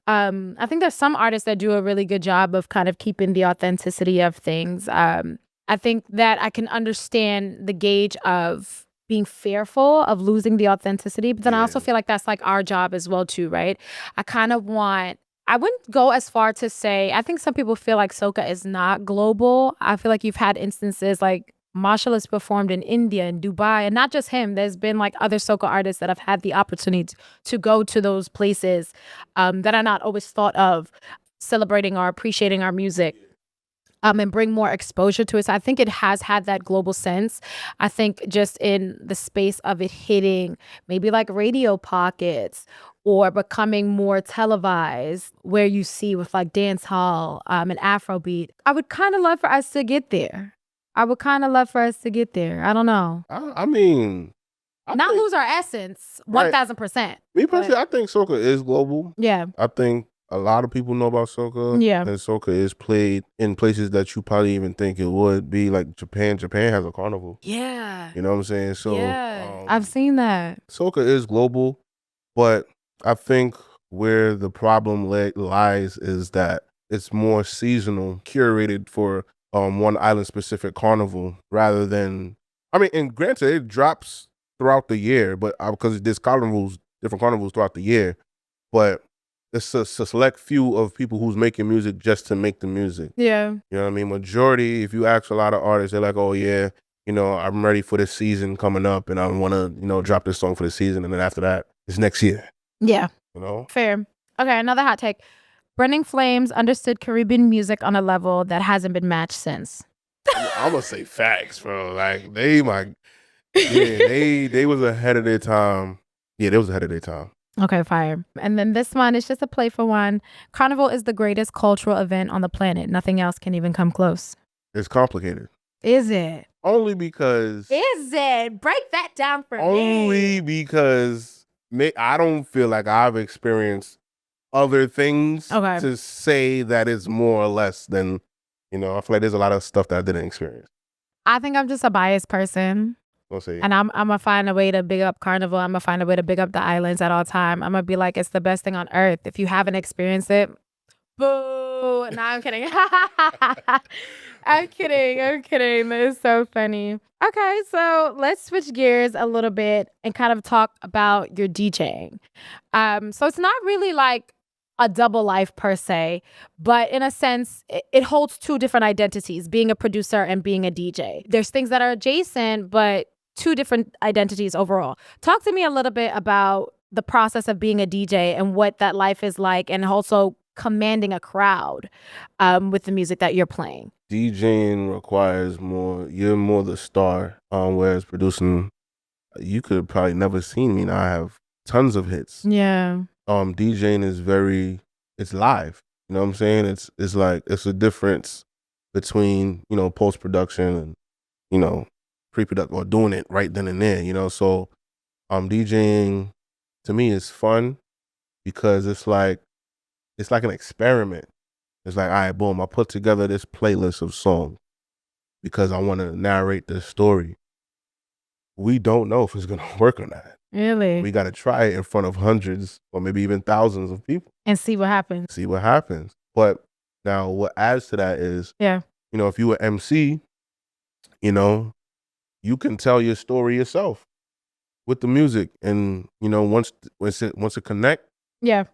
Speaker 1: I think there's some artists that do a really good job of kind of keeping the authenticity of things. I think that I can understand the gauge of being fearful of losing the authenticity, but then I also feel like that's like our job as well too, right? I wouldn't go as far to say, I think some people feel like soca is not global. I feel like you've had instances like Marshall has performed in India and Dubai, and not just him. There's been like other soca artists that have had the opportunity to go to those places that are not always thought of celebrating or appreciating our music. And bring more exposure to it. So I think it has had that global sense. I think just in the space of it hitting maybe like radio pockets or becoming more televised, where you see with like dance hall and Afrobeat. I would kind of love for us to get there. I don't know.
Speaker 2: I mean,
Speaker 1: not lose our essence, 1000%.
Speaker 2: Me personally, I think soca is global.
Speaker 1: Yeah.
Speaker 2: I think a lot of people know about soca.
Speaker 1: Yeah.
Speaker 2: And soca is played in places that you probably even think it would be, like Japan. Japan has a carnival.
Speaker 1: Yeah.
Speaker 2: You know what I'm saying? So
Speaker 1: yeah. I've seen that.
Speaker 2: Soca is global, but I think where the problem lies is that it's more seasonal, curated for one island specific carnival rather than, I mean, and granted, it drops throughout the year, but because there's different carnivals throughout the year, but it's a select few of people who's making music just to make the music.
Speaker 1: Yeah.
Speaker 2: You know what I mean? Majority, if you ask a lot of artists, they're like, oh yeah, you know, I'm ready for this season coming up and I want to, you know, drop this song for the season. And then after that, it's next year.
Speaker 1: Yeah.
Speaker 2: You know?
Speaker 1: Fair. Okay, another hot take. Burning Flames understood Caribbean music on a level that hasn't been matched since.
Speaker 2: I'm gonna say facts, bro. Like they was ahead of their time. Yeah, they was ahead of their time.
Speaker 1: Okay, fire. And then this one is just a playful one. Carnival is the greatest cultural event on the planet. Nothing else can even come close.
Speaker 2: It's complicated.
Speaker 1: Is it?
Speaker 2: Only because.
Speaker 1: Is it? Break that down for me.
Speaker 2: Only because I don't feel like I've experienced other things to say that it's more or less than, you know, I feel like there's a lot of stuff that I didn't experience.
Speaker 1: I think I'm just a biased person.
Speaker 2: We'll see.
Speaker 1: And I'm gonna find a way to big up Carnival. I'm gonna find a way to big up the islands at all time. I'm gonna be like, it's the best thing on earth. If you haven't experienced it, boo. No, I'm kidding. I'm kidding. That is so funny. Okay, so let's switch gears a little bit and kind of talk about your DJing. So it's not really like a double life per se, but in a sense, it holds two different identities, being a producer and being a DJ. There's things that are adjacent, but two different identities overall. Talk to me a little bit about the process of being a DJ and what that life is like, and also commanding a crowd with the music that you're playing.
Speaker 2: DJing requires you're more the star, whereas producing, you could probably never seen me. Now I have tons of hits.
Speaker 1: Yeah.
Speaker 2: DJing is it's live. You know what I'm saying? It's like, it's a difference between, you know, post-production and, you know, pre-production, or doing it right then and there, you know? So DJing to me is fun because it's like an experiment. It's like, all right, boom, I put together this playlist of songs because I want to narrate this story. We don't know if it's going to work or not.
Speaker 1: Really?
Speaker 2: We got to try it in front of hundreds or maybe even thousands of people.
Speaker 1: And see what happens.
Speaker 2: But now what adds to that is,
Speaker 1: you
Speaker 2: know, if you were MC, you know, you can tell your story yourself with the music. And, you know, once it connect, it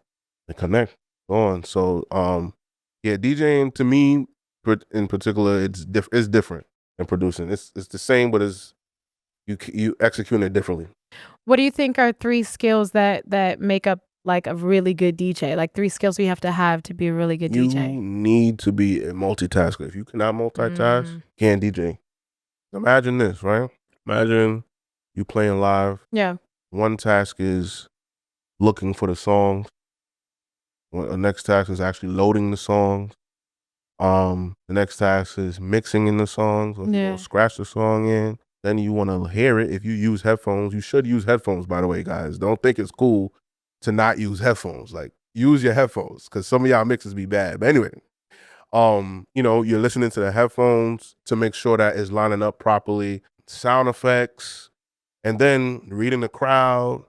Speaker 2: connect on. So, yeah, DJing to me in particular, it's different than producing. It's the same, but you executing it differently.
Speaker 1: What do you think are 3 skills that make up like a really good DJ? Like 3 skills you have to be a really good DJ.
Speaker 2: You need to be a multitasker. If you cannot multitask, you can't DJ. Imagine this, right? Imagine you playing live.
Speaker 1: Yeah.
Speaker 2: One task is looking for the songs. The next task is actually loading the songs. The next task is mixing in the songs. Or if you want to scratch the song in. Then you want to hear it. If you use headphones, you should use headphones, by the way, guys. Don't think it's cool to not use headphones. Like, use your headphones, because some of y'all mixes be bad. But anyway, you know, you're listening to the headphones to make sure that it's lining up properly. Sound effects, and then reading the crowd,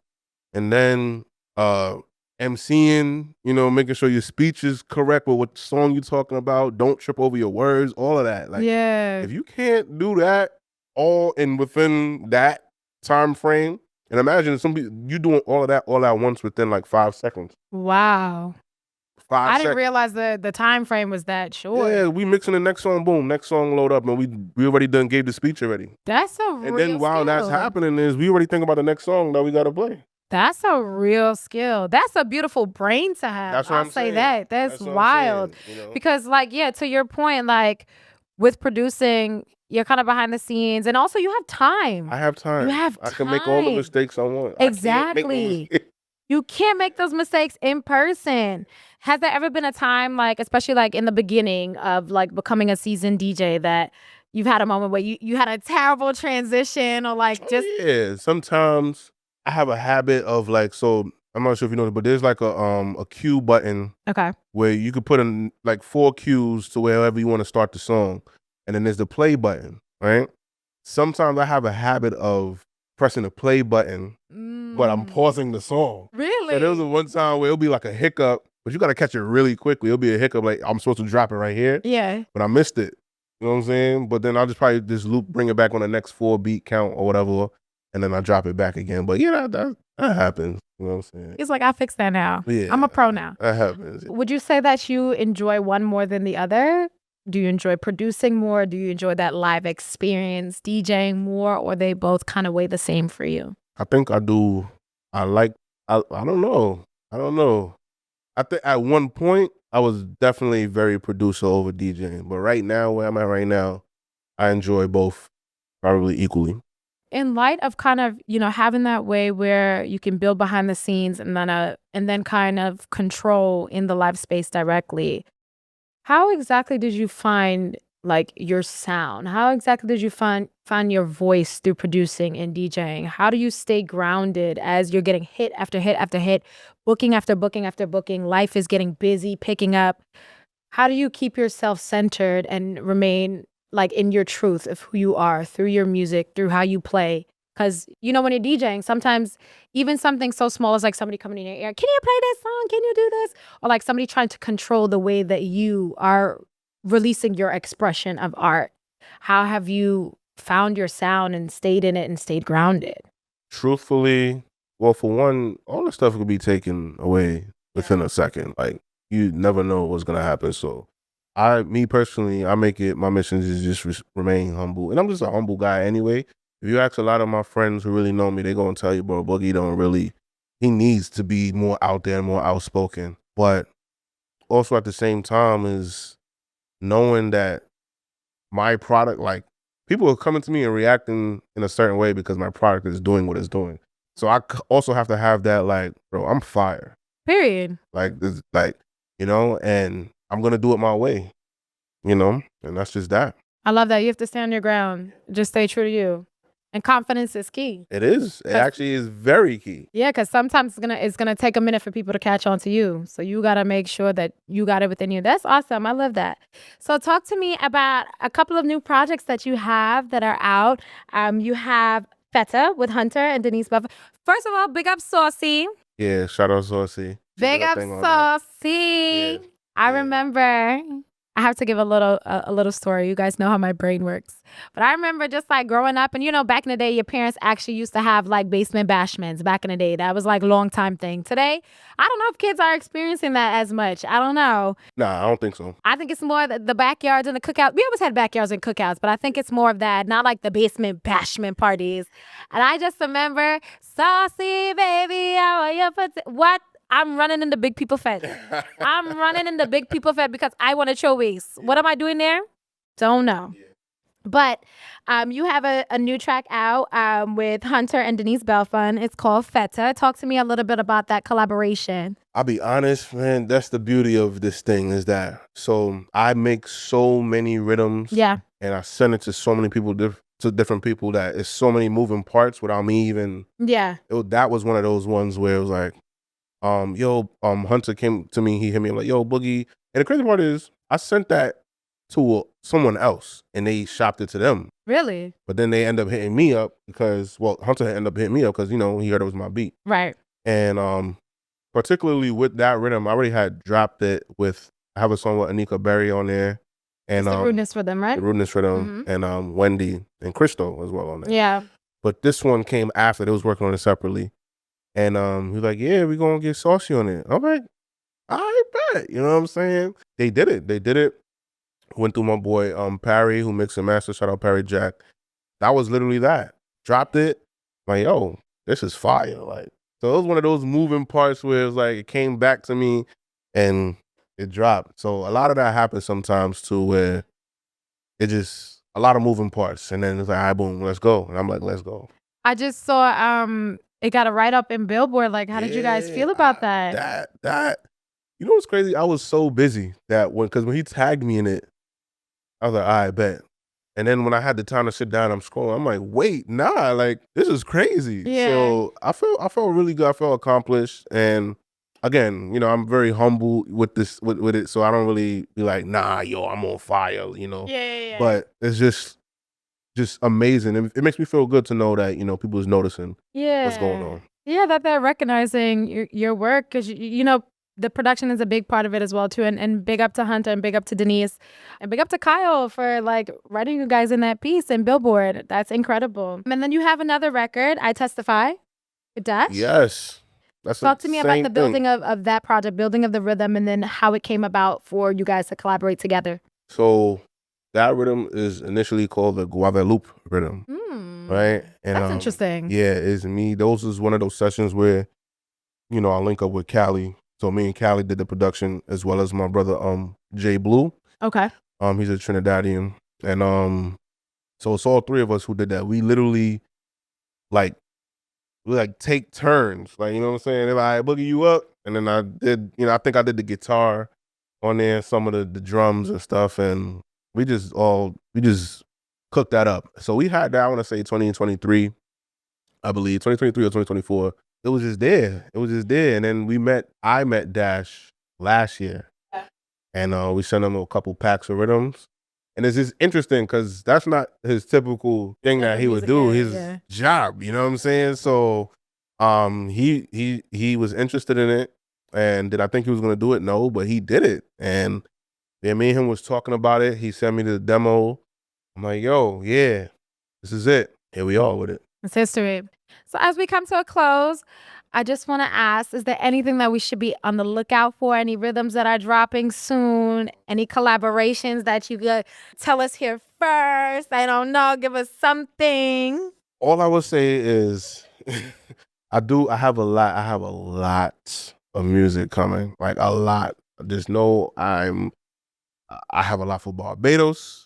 Speaker 2: and then MCing, you know, making sure your speech is correct with what song you're talking about. Don't trip over your words, all of that. Like, if you can't do that all within that time frame, and imagine you doing all of that all at once within like 5 seconds.
Speaker 1: Wow.
Speaker 2: 5 seconds.
Speaker 1: I didn't realize the time frame was that short.
Speaker 2: Yeah, we mixing the next song, boom, next song load up, and we already done gave the speech already.
Speaker 1: That's a real skill.
Speaker 2: And then while that's happening is we already think about the next song that we gotta play.
Speaker 1: That's a real skill. That's a beautiful brain to have.
Speaker 2: That's what I'm saying.
Speaker 1: That's wild.
Speaker 2: Saying, you know?
Speaker 1: Because like, to your point, like with producing, you're kind of behind the scenes, and also you have time.
Speaker 2: I have time.
Speaker 1: You have time.
Speaker 2: I can make all the mistakes I want.
Speaker 1: Exactly. You can't make those mistakes in person. Has there ever been a time, like, especially like in the beginning of like becoming a seasoned DJ, that you've had a moment where you had a terrible transition or like just
Speaker 2: Yeah, sometimes I have a habit of like, so I'm not sure if you know, but there's like a cue button
Speaker 1: okay.
Speaker 2: where you could put in like 4 cues to wherever you want to start the song, and then there's the play button, right? Sometimes I have a habit of pressing the play button, but I'm pausing the song.
Speaker 1: Really?
Speaker 2: So there was one time where it'll be like a hiccup, but you got to catch it really quickly. It'll be a hiccup, like I'm supposed to drop it right here,
Speaker 1: Yeah.
Speaker 2: but I missed it. You know what I'm saying? But then I'll just probably just loop, bring it back on the next 4 beat count or whatever, and then I drop it back again. But yeah, that happens. You know what I'm saying?
Speaker 1: He's like, I fixed that now.
Speaker 2: Yeah,
Speaker 1: I'm a pro now.
Speaker 2: That happens.
Speaker 1: Would you say that you enjoy one more than the other? Do you enjoy producing more? Do you enjoy that live experience, DJing more, or they both kind of weigh the same for you?
Speaker 2: I think I do. I don't know. I think at one point I was definitely very producer over DJing, but right now, where I'm at right now, I enjoy both probably equally.
Speaker 1: In light of kind of, having that way where you can build behind the scenes and then kind of control in the live space directly, how exactly did you find like your sound? How exactly did you find your voice through producing and DJing? How do you stay grounded as you're getting hit after hit after hit, booking after booking after booking, life is getting busy, picking up? How do you keep yourself centered and remain like in your truth of who you are through your music, through how you play? Because, when you're DJing, sometimes even something so small as like somebody coming in your ear, can you play this song? Can you do this? Or like somebody trying to control the way that you are releasing your expression of art. How have you found your sound and stayed in it and stayed grounded?
Speaker 2: Truthfully, well, for one, all the stuff could be taken away within a second. Like, you never know what's going to happen. So me personally, I make it my mission is just remain humble. And I'm just a humble guy anyway. If you ask a lot of my friends who really know me, they're going to tell you, bro, Boogie he needs to be more out there and more outspoken. But also at the same time is knowing that my product, like, people are coming to me and reacting in a certain way because my product is doing what it's doing. So I also have to have that, like, bro, I'm fire.
Speaker 1: Period.
Speaker 2: Like, and I'm going to do it my way, and that's just that.
Speaker 1: I love that. You have to stand your ground. Just stay true to you. And confidence is key.
Speaker 2: It is. It actually is very key.
Speaker 1: Yeah, because sometimes it's gonna take a minute for people to catch on to you. So you gotta make sure that you got it within you. That's awesome. I love that. So talk to me about a couple of new projects that you have that are out. You have Feta with Hunter and Denise Belfon. First of all, big up Saucy.
Speaker 2: Yeah, shout out Saucy.
Speaker 1: Big up Saucy.
Speaker 2: Yeah.
Speaker 1: I remember. I have to give a little story. You guys know how my brain works. But I remember just like growing up and back in the day, your parents actually used to have like basement bashments back in the day. That was like long time thing. Today, I don't know if kids are experiencing that as much. I don't know.
Speaker 2: Nah, I don't think so.
Speaker 1: I think it's more the backyards and the cookouts. We always had backyards and cookouts, but I think it's more of that, not like the basement bashment parties. And I just remember, saucy baby, how are you? What? I'm running in the big people fed. I'm running in the big people fed because I want a choice. What am I doing there? Don't know. Yeah. But you have a new track out with Hunter and Denise Belfon. It's called Feta. Talk to me a little bit about that collaboration.
Speaker 2: I'll be honest, man, that's the beauty of this thing is that, so I make so many rhythms.
Speaker 1: Yeah.
Speaker 2: And I send it to so many people, to different people, that it's so many moving parts without me even.
Speaker 1: Yeah.
Speaker 2: That was one of those ones where it was like, Hunter came to me, he hit me, I'm like, yo, Boogie. And the crazy part is, I sent that to someone else, and they shopped it to them.
Speaker 1: Really?
Speaker 2: But then they end up hitting me up because, Hunter ended up hitting me up because, he heard it was my beat.
Speaker 1: Right.
Speaker 2: And particularly with that rhythm, I already had dropped it with, I have a song with Anika Berry on there. And
Speaker 1: it's the Rudeness Rhythm, right?
Speaker 2: The Rudeness Rhythm, and Wendy and Crystal as well on there.
Speaker 1: Yeah.
Speaker 2: But this one came after. They was working on it separately. And he was like, yeah, we're going to get Saucy on it. I'm like, I bet. You know what I'm saying? They did it. Went through my boy Parry, who mixed and master. Shout out Parry Jack. That was literally that. Dropped it. Like, yo, this is fire. Like, so it was one of those moving parts where it was like, it came back to me and it dropped. So a lot of that happens sometimes too, where it just, a lot of moving parts. And then it's like, all right, boom, let's go. And I'm like, let's go.
Speaker 1: I just saw it got a write-up in Billboard. Like, how did you guys feel about that?
Speaker 2: That, you know what's crazy? I was so busy that because when he tagged me in it, I was like, all right, bet. And then when I had the time to sit down, I'm scrolling. I'm like, wait, nah, like this is crazy.
Speaker 1: Yeah.
Speaker 2: So I felt really good. I felt accomplished. And again, you know, I'm very humble with this with it. So I don't really be like, nah, yo, I'm on fire, you know.
Speaker 1: Yeah.
Speaker 2: But it's just amazing. It makes me feel good to know that, you know, people is noticing what's going on.
Speaker 1: Yeah, that they're recognizing your work because, you know, the production is a big part of it as well, too. And big up to Hunter and big up to Denise and big up to Kyle for like writing you guys in that piece and Billboard. That's incredible. And then you have another record, I Testify with Dash.
Speaker 2: Yes.
Speaker 1: Talk to me about the building of that project, building of the rhythm, and then how it came about for you guys to collaborate together.
Speaker 2: So that rhythm is initially called the Guava rhythm, right? And
Speaker 1: that's interesting.
Speaker 2: Yeah, it's me. Those is one of those sessions where, you know, I link up with Callie. So me and Callie did the production as well as my brother Jay Blue.
Speaker 1: Okay.
Speaker 2: He's a Trinidadian, and so it's all three of us who did that. We literally like take turns, like, you know what I'm saying? If I boogie you up, and then I did, you know, I think I did the guitar on there, some of the drums and stuff, and we just cooked that up. So we had that, I want to say 2023, I believe, 2023 or 2024. It was just there. And then I met Dash last year. Yeah. And we sent him a couple packs of rhythms. And it's just interesting because that's not his typical thing that he would do, his job, you know what I'm saying? So he was interested in it. And did I think he was gonna do it? No, but he did it. And then me and him was talking about it. He sent me the demo. I'm like, yo, yeah, this is it. Here we are with it.
Speaker 1: It's history. So as we come to a close, I just want to ask, is there anything that we should be on the lookout for? Any rhythms that are dropping soon? Any collaborations that you could tell us here first? I don't know. Give us something.
Speaker 2: All I would say is I have a lot of music coming. Like a lot. Just know I have a lot for Barbados.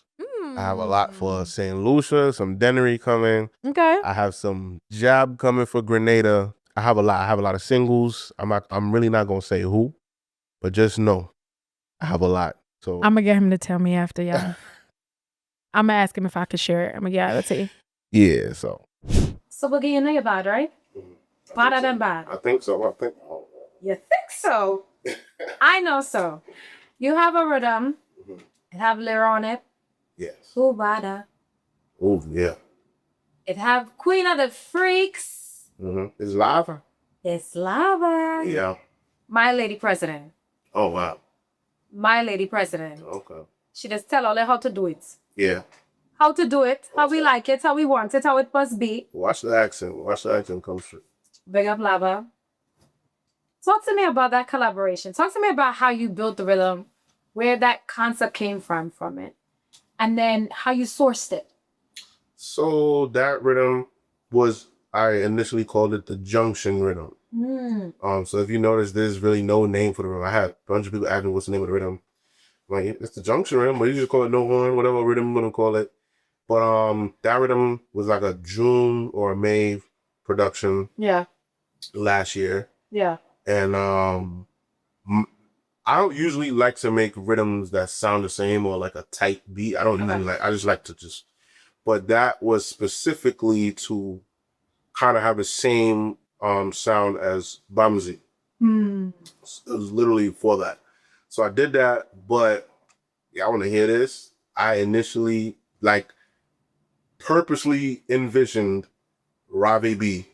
Speaker 2: I have a lot for St. Lucia, some Dennery coming.
Speaker 1: Okay.
Speaker 2: I have some Jab coming for Grenada. I have a lot of singles. I'm really not gonna say who, but just know I have a lot. So
Speaker 1: I'm gonna get him to tell me after, y'all. I'm gonna ask him if I could share it. I'm gonna get it to you.
Speaker 2: Yeah, so
Speaker 1: Boogie, you know you're bad, right? Badder than bad.
Speaker 2: I think so.
Speaker 1: You think so? I know so. You have a rhythm. It have lyre on it.
Speaker 2: Yes.
Speaker 1: Who badder?
Speaker 2: Oh yeah.
Speaker 1: It have Queen of the Freaks.
Speaker 2: It's lava.
Speaker 1: It's lava.
Speaker 2: Yeah.
Speaker 1: My Lady President.
Speaker 2: Oh wow.
Speaker 1: My Lady President.
Speaker 2: Okay.
Speaker 1: She just tell all how to do it.
Speaker 2: Yeah.
Speaker 1: How to do it, how we like it, how we want it, how it must be.
Speaker 2: Watch the accent. Watch the accent come through.
Speaker 1: Big up lava. Talk to me about that collaboration. Talk to me about how you built the rhythm, where that concept came from it, and then how you sourced it.
Speaker 2: So that rhythm I initially called it the Junction rhythm. So if you notice, there's really no name for the rhythm. I had a bunch of people asking what's the name of the rhythm. I'm like, it's the Junction rhythm, but you just call it no horn, whatever rhythm you want to call it. But that rhythm was like a June or a May production. Yeah. Last year. Yeah. And I don't usually like to make rhythms that sound the same or like a tight beat. I don't usually I just like to but that was specifically to kind of have the same sound as Bamzi. It was literally for that. So I did that, but I want to hear this. I initially purposely envisioned Ravi B.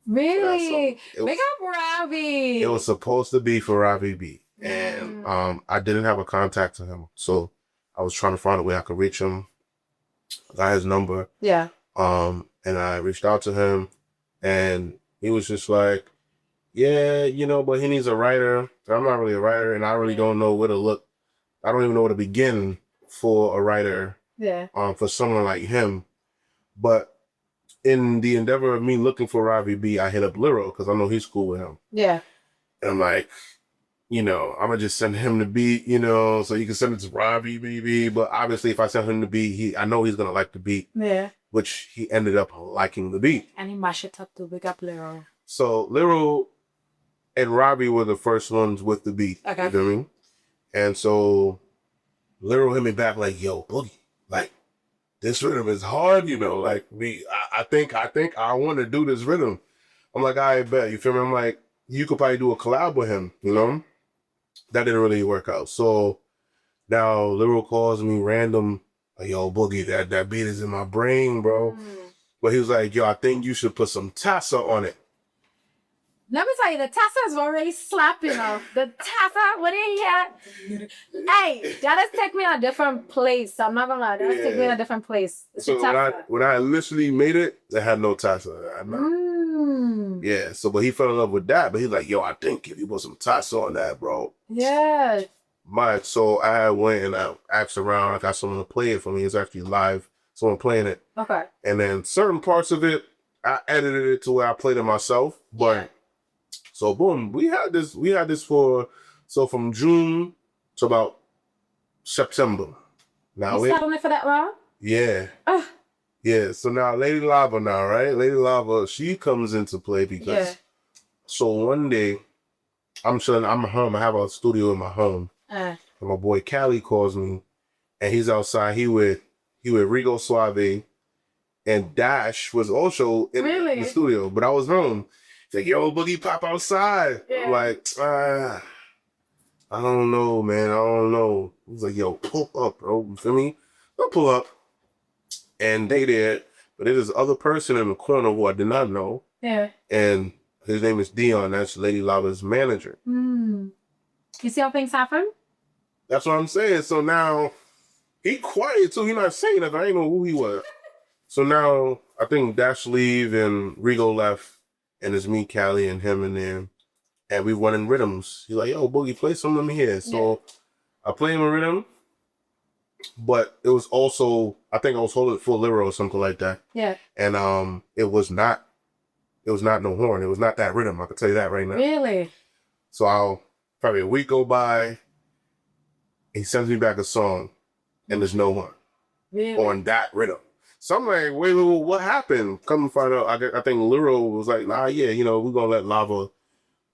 Speaker 1: Really? Big up Ravi.
Speaker 2: It was supposed to be for Ravi B. And I didn't have a contact to him. So I was trying to find a way I could reach him. I got his number. Yeah. And I reached out to him and he was just like, yeah, you know, but he needs a writer. I'm not really a writer and I really don't know where to look. I don't even know where to begin for a writer. Yeah. For someone like him. But in the endeavor of me looking for Ravi B, I hit up Liro because I know he's cool with him. Yeah. And I'm like, you know, I'm going to just send him the beat, you know, so you can send it to Ravi maybe. But obviously if I send him the beat, I know he's going to like the beat. Yeah. Which he ended up liking the beat. And he mashed it up to big up Liro. So Liro and Ravi were the first ones with the beat. Okay. You know what I mean? And so Liro hit me back like, yo, Boogie, like, this rhythm is hard, you know. Like I think I want to do this rhythm. I'm like, I bet. You feel me? I'm like, you could probably do a collab with him, you know? That didn't really work out. So now Literal calls me random, like, yo, Boogie, that beat is in my brain, bro. But he was like, yo, I think you should put some Tassa on it.
Speaker 1: Let me tell you, the Tassa is already slapping off. The Tassa, what did you hear? Hey, that has taken me to a different place. I'm not gonna lie, that has taken me to a different place. It's
Speaker 2: so when I initially made it, it had no Tassa. Yeah, so but he fell in love with that. But he's like, yo, I think if you put some Tassa on that, bro.
Speaker 1: Yeah.
Speaker 2: So I went and I asked around. I got someone to play it for me. It's actually live. Someone playing it.
Speaker 1: Okay.
Speaker 2: And then certain parts of it, I edited it to where I played it myself. But so boom, we had this for from June to about September. Now
Speaker 1: you sat on it for that long?
Speaker 2: Yeah. Yeah. So now Lady Lava right? Lady Lava, she comes into play because so one day I'm chilling, I'm home, I have a studio in my home. And my boy Cali calls me and he's outside, he with Rigo Suave and Dash was also in the studio, but I was home. He's like, yo, Boogie, pop outside. I'm like, I don't know, man. I don't know. He was like, yo, pull up, bro. You feel me? I'll pull up. And they did. But there's this other person in the corner who I did not know. Yeah. And his name is Dion. That's Lady Lava's manager.
Speaker 1: You see how things happen?
Speaker 2: That's what I'm saying. So now, he quiet too. He not saying nothing. I ain't know who he was. So now, I think Dash leave and Rigo left. And it's me, Cali, and him and them. And we running rhythms. He's like, yo, Boogie, play some of me here. So I play him a rhythm. But it was also, I think I was holding it full lyric or something like that. Yeah. And it was not no horn. It was not that rhythm. I can tell you that right now. Really? So probably a week go by. He sends me back a song. And there's no horn. Really? On that rhythm. So I'm like, wait, what happened? Come to find out, I think Liro was like, nah, yeah, you know, we're going to let Lava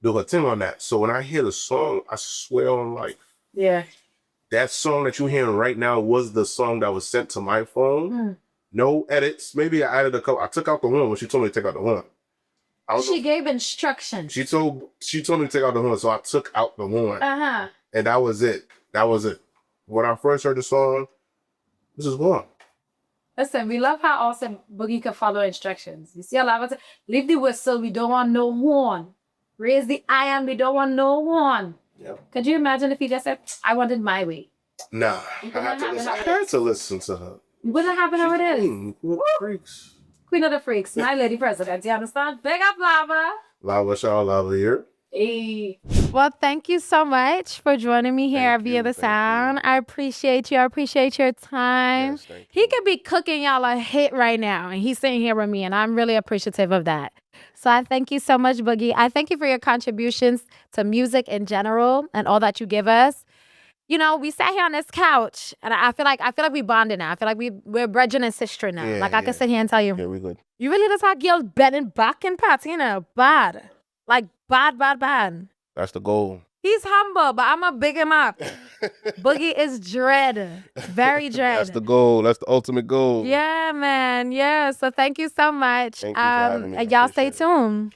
Speaker 2: do her thing on that. So when I hear the song, I swear on life. Yeah. That song that you're hearing right now was the song that was sent to my phone. No edits. Maybe I added a couple. I took out the horn when she told me to take out the horn.
Speaker 1: She gave instructions.
Speaker 2: She told me to take out the horn, so I took out the horn. And that was it. When I first heard the song, this is one.
Speaker 1: Listen, we love how awesome Boogie can follow instructions. You see a lot of times, leave the whistle, we don't want no horn. Raise the iron, we don't want no horn. Yep. Could you imagine if he just said, I want it my way?
Speaker 2: Nah, I had to listen to her.
Speaker 1: You wouldn't have it how it is.
Speaker 2: Queen of the Freaks.
Speaker 1: Queen of the Freaks, my lady president, you understand? Big up, Lava.
Speaker 2: Lava, shout Lava here.
Speaker 1: Hey. Well, thank you so much for joining me here via the sound. I appreciate you. I appreciate your time. Yes, he could be cooking y'all a hit right now, and he's sitting here with me, and I'm really appreciative of that. So I thank you so much, Boogie. I thank you for your contributions to music in general and all that you give us. You know, we sat here on this couch, and I feel like we bonded now. I feel like we're brethren and sister now. Yeah, I can sit here and tell you.
Speaker 2: Yeah, we good.
Speaker 1: You really just had girls bending back and parts, you know, bad. Like, bad.
Speaker 2: That's the goal.
Speaker 1: He's humble, but I'm going to big him up. Boogie is dread. Very dread.
Speaker 2: That's the goal. That's the ultimate goal.
Speaker 1: Yeah, man. Yeah. So thank you so much.
Speaker 2: Thank you for having me.
Speaker 1: Y'all stay tuned.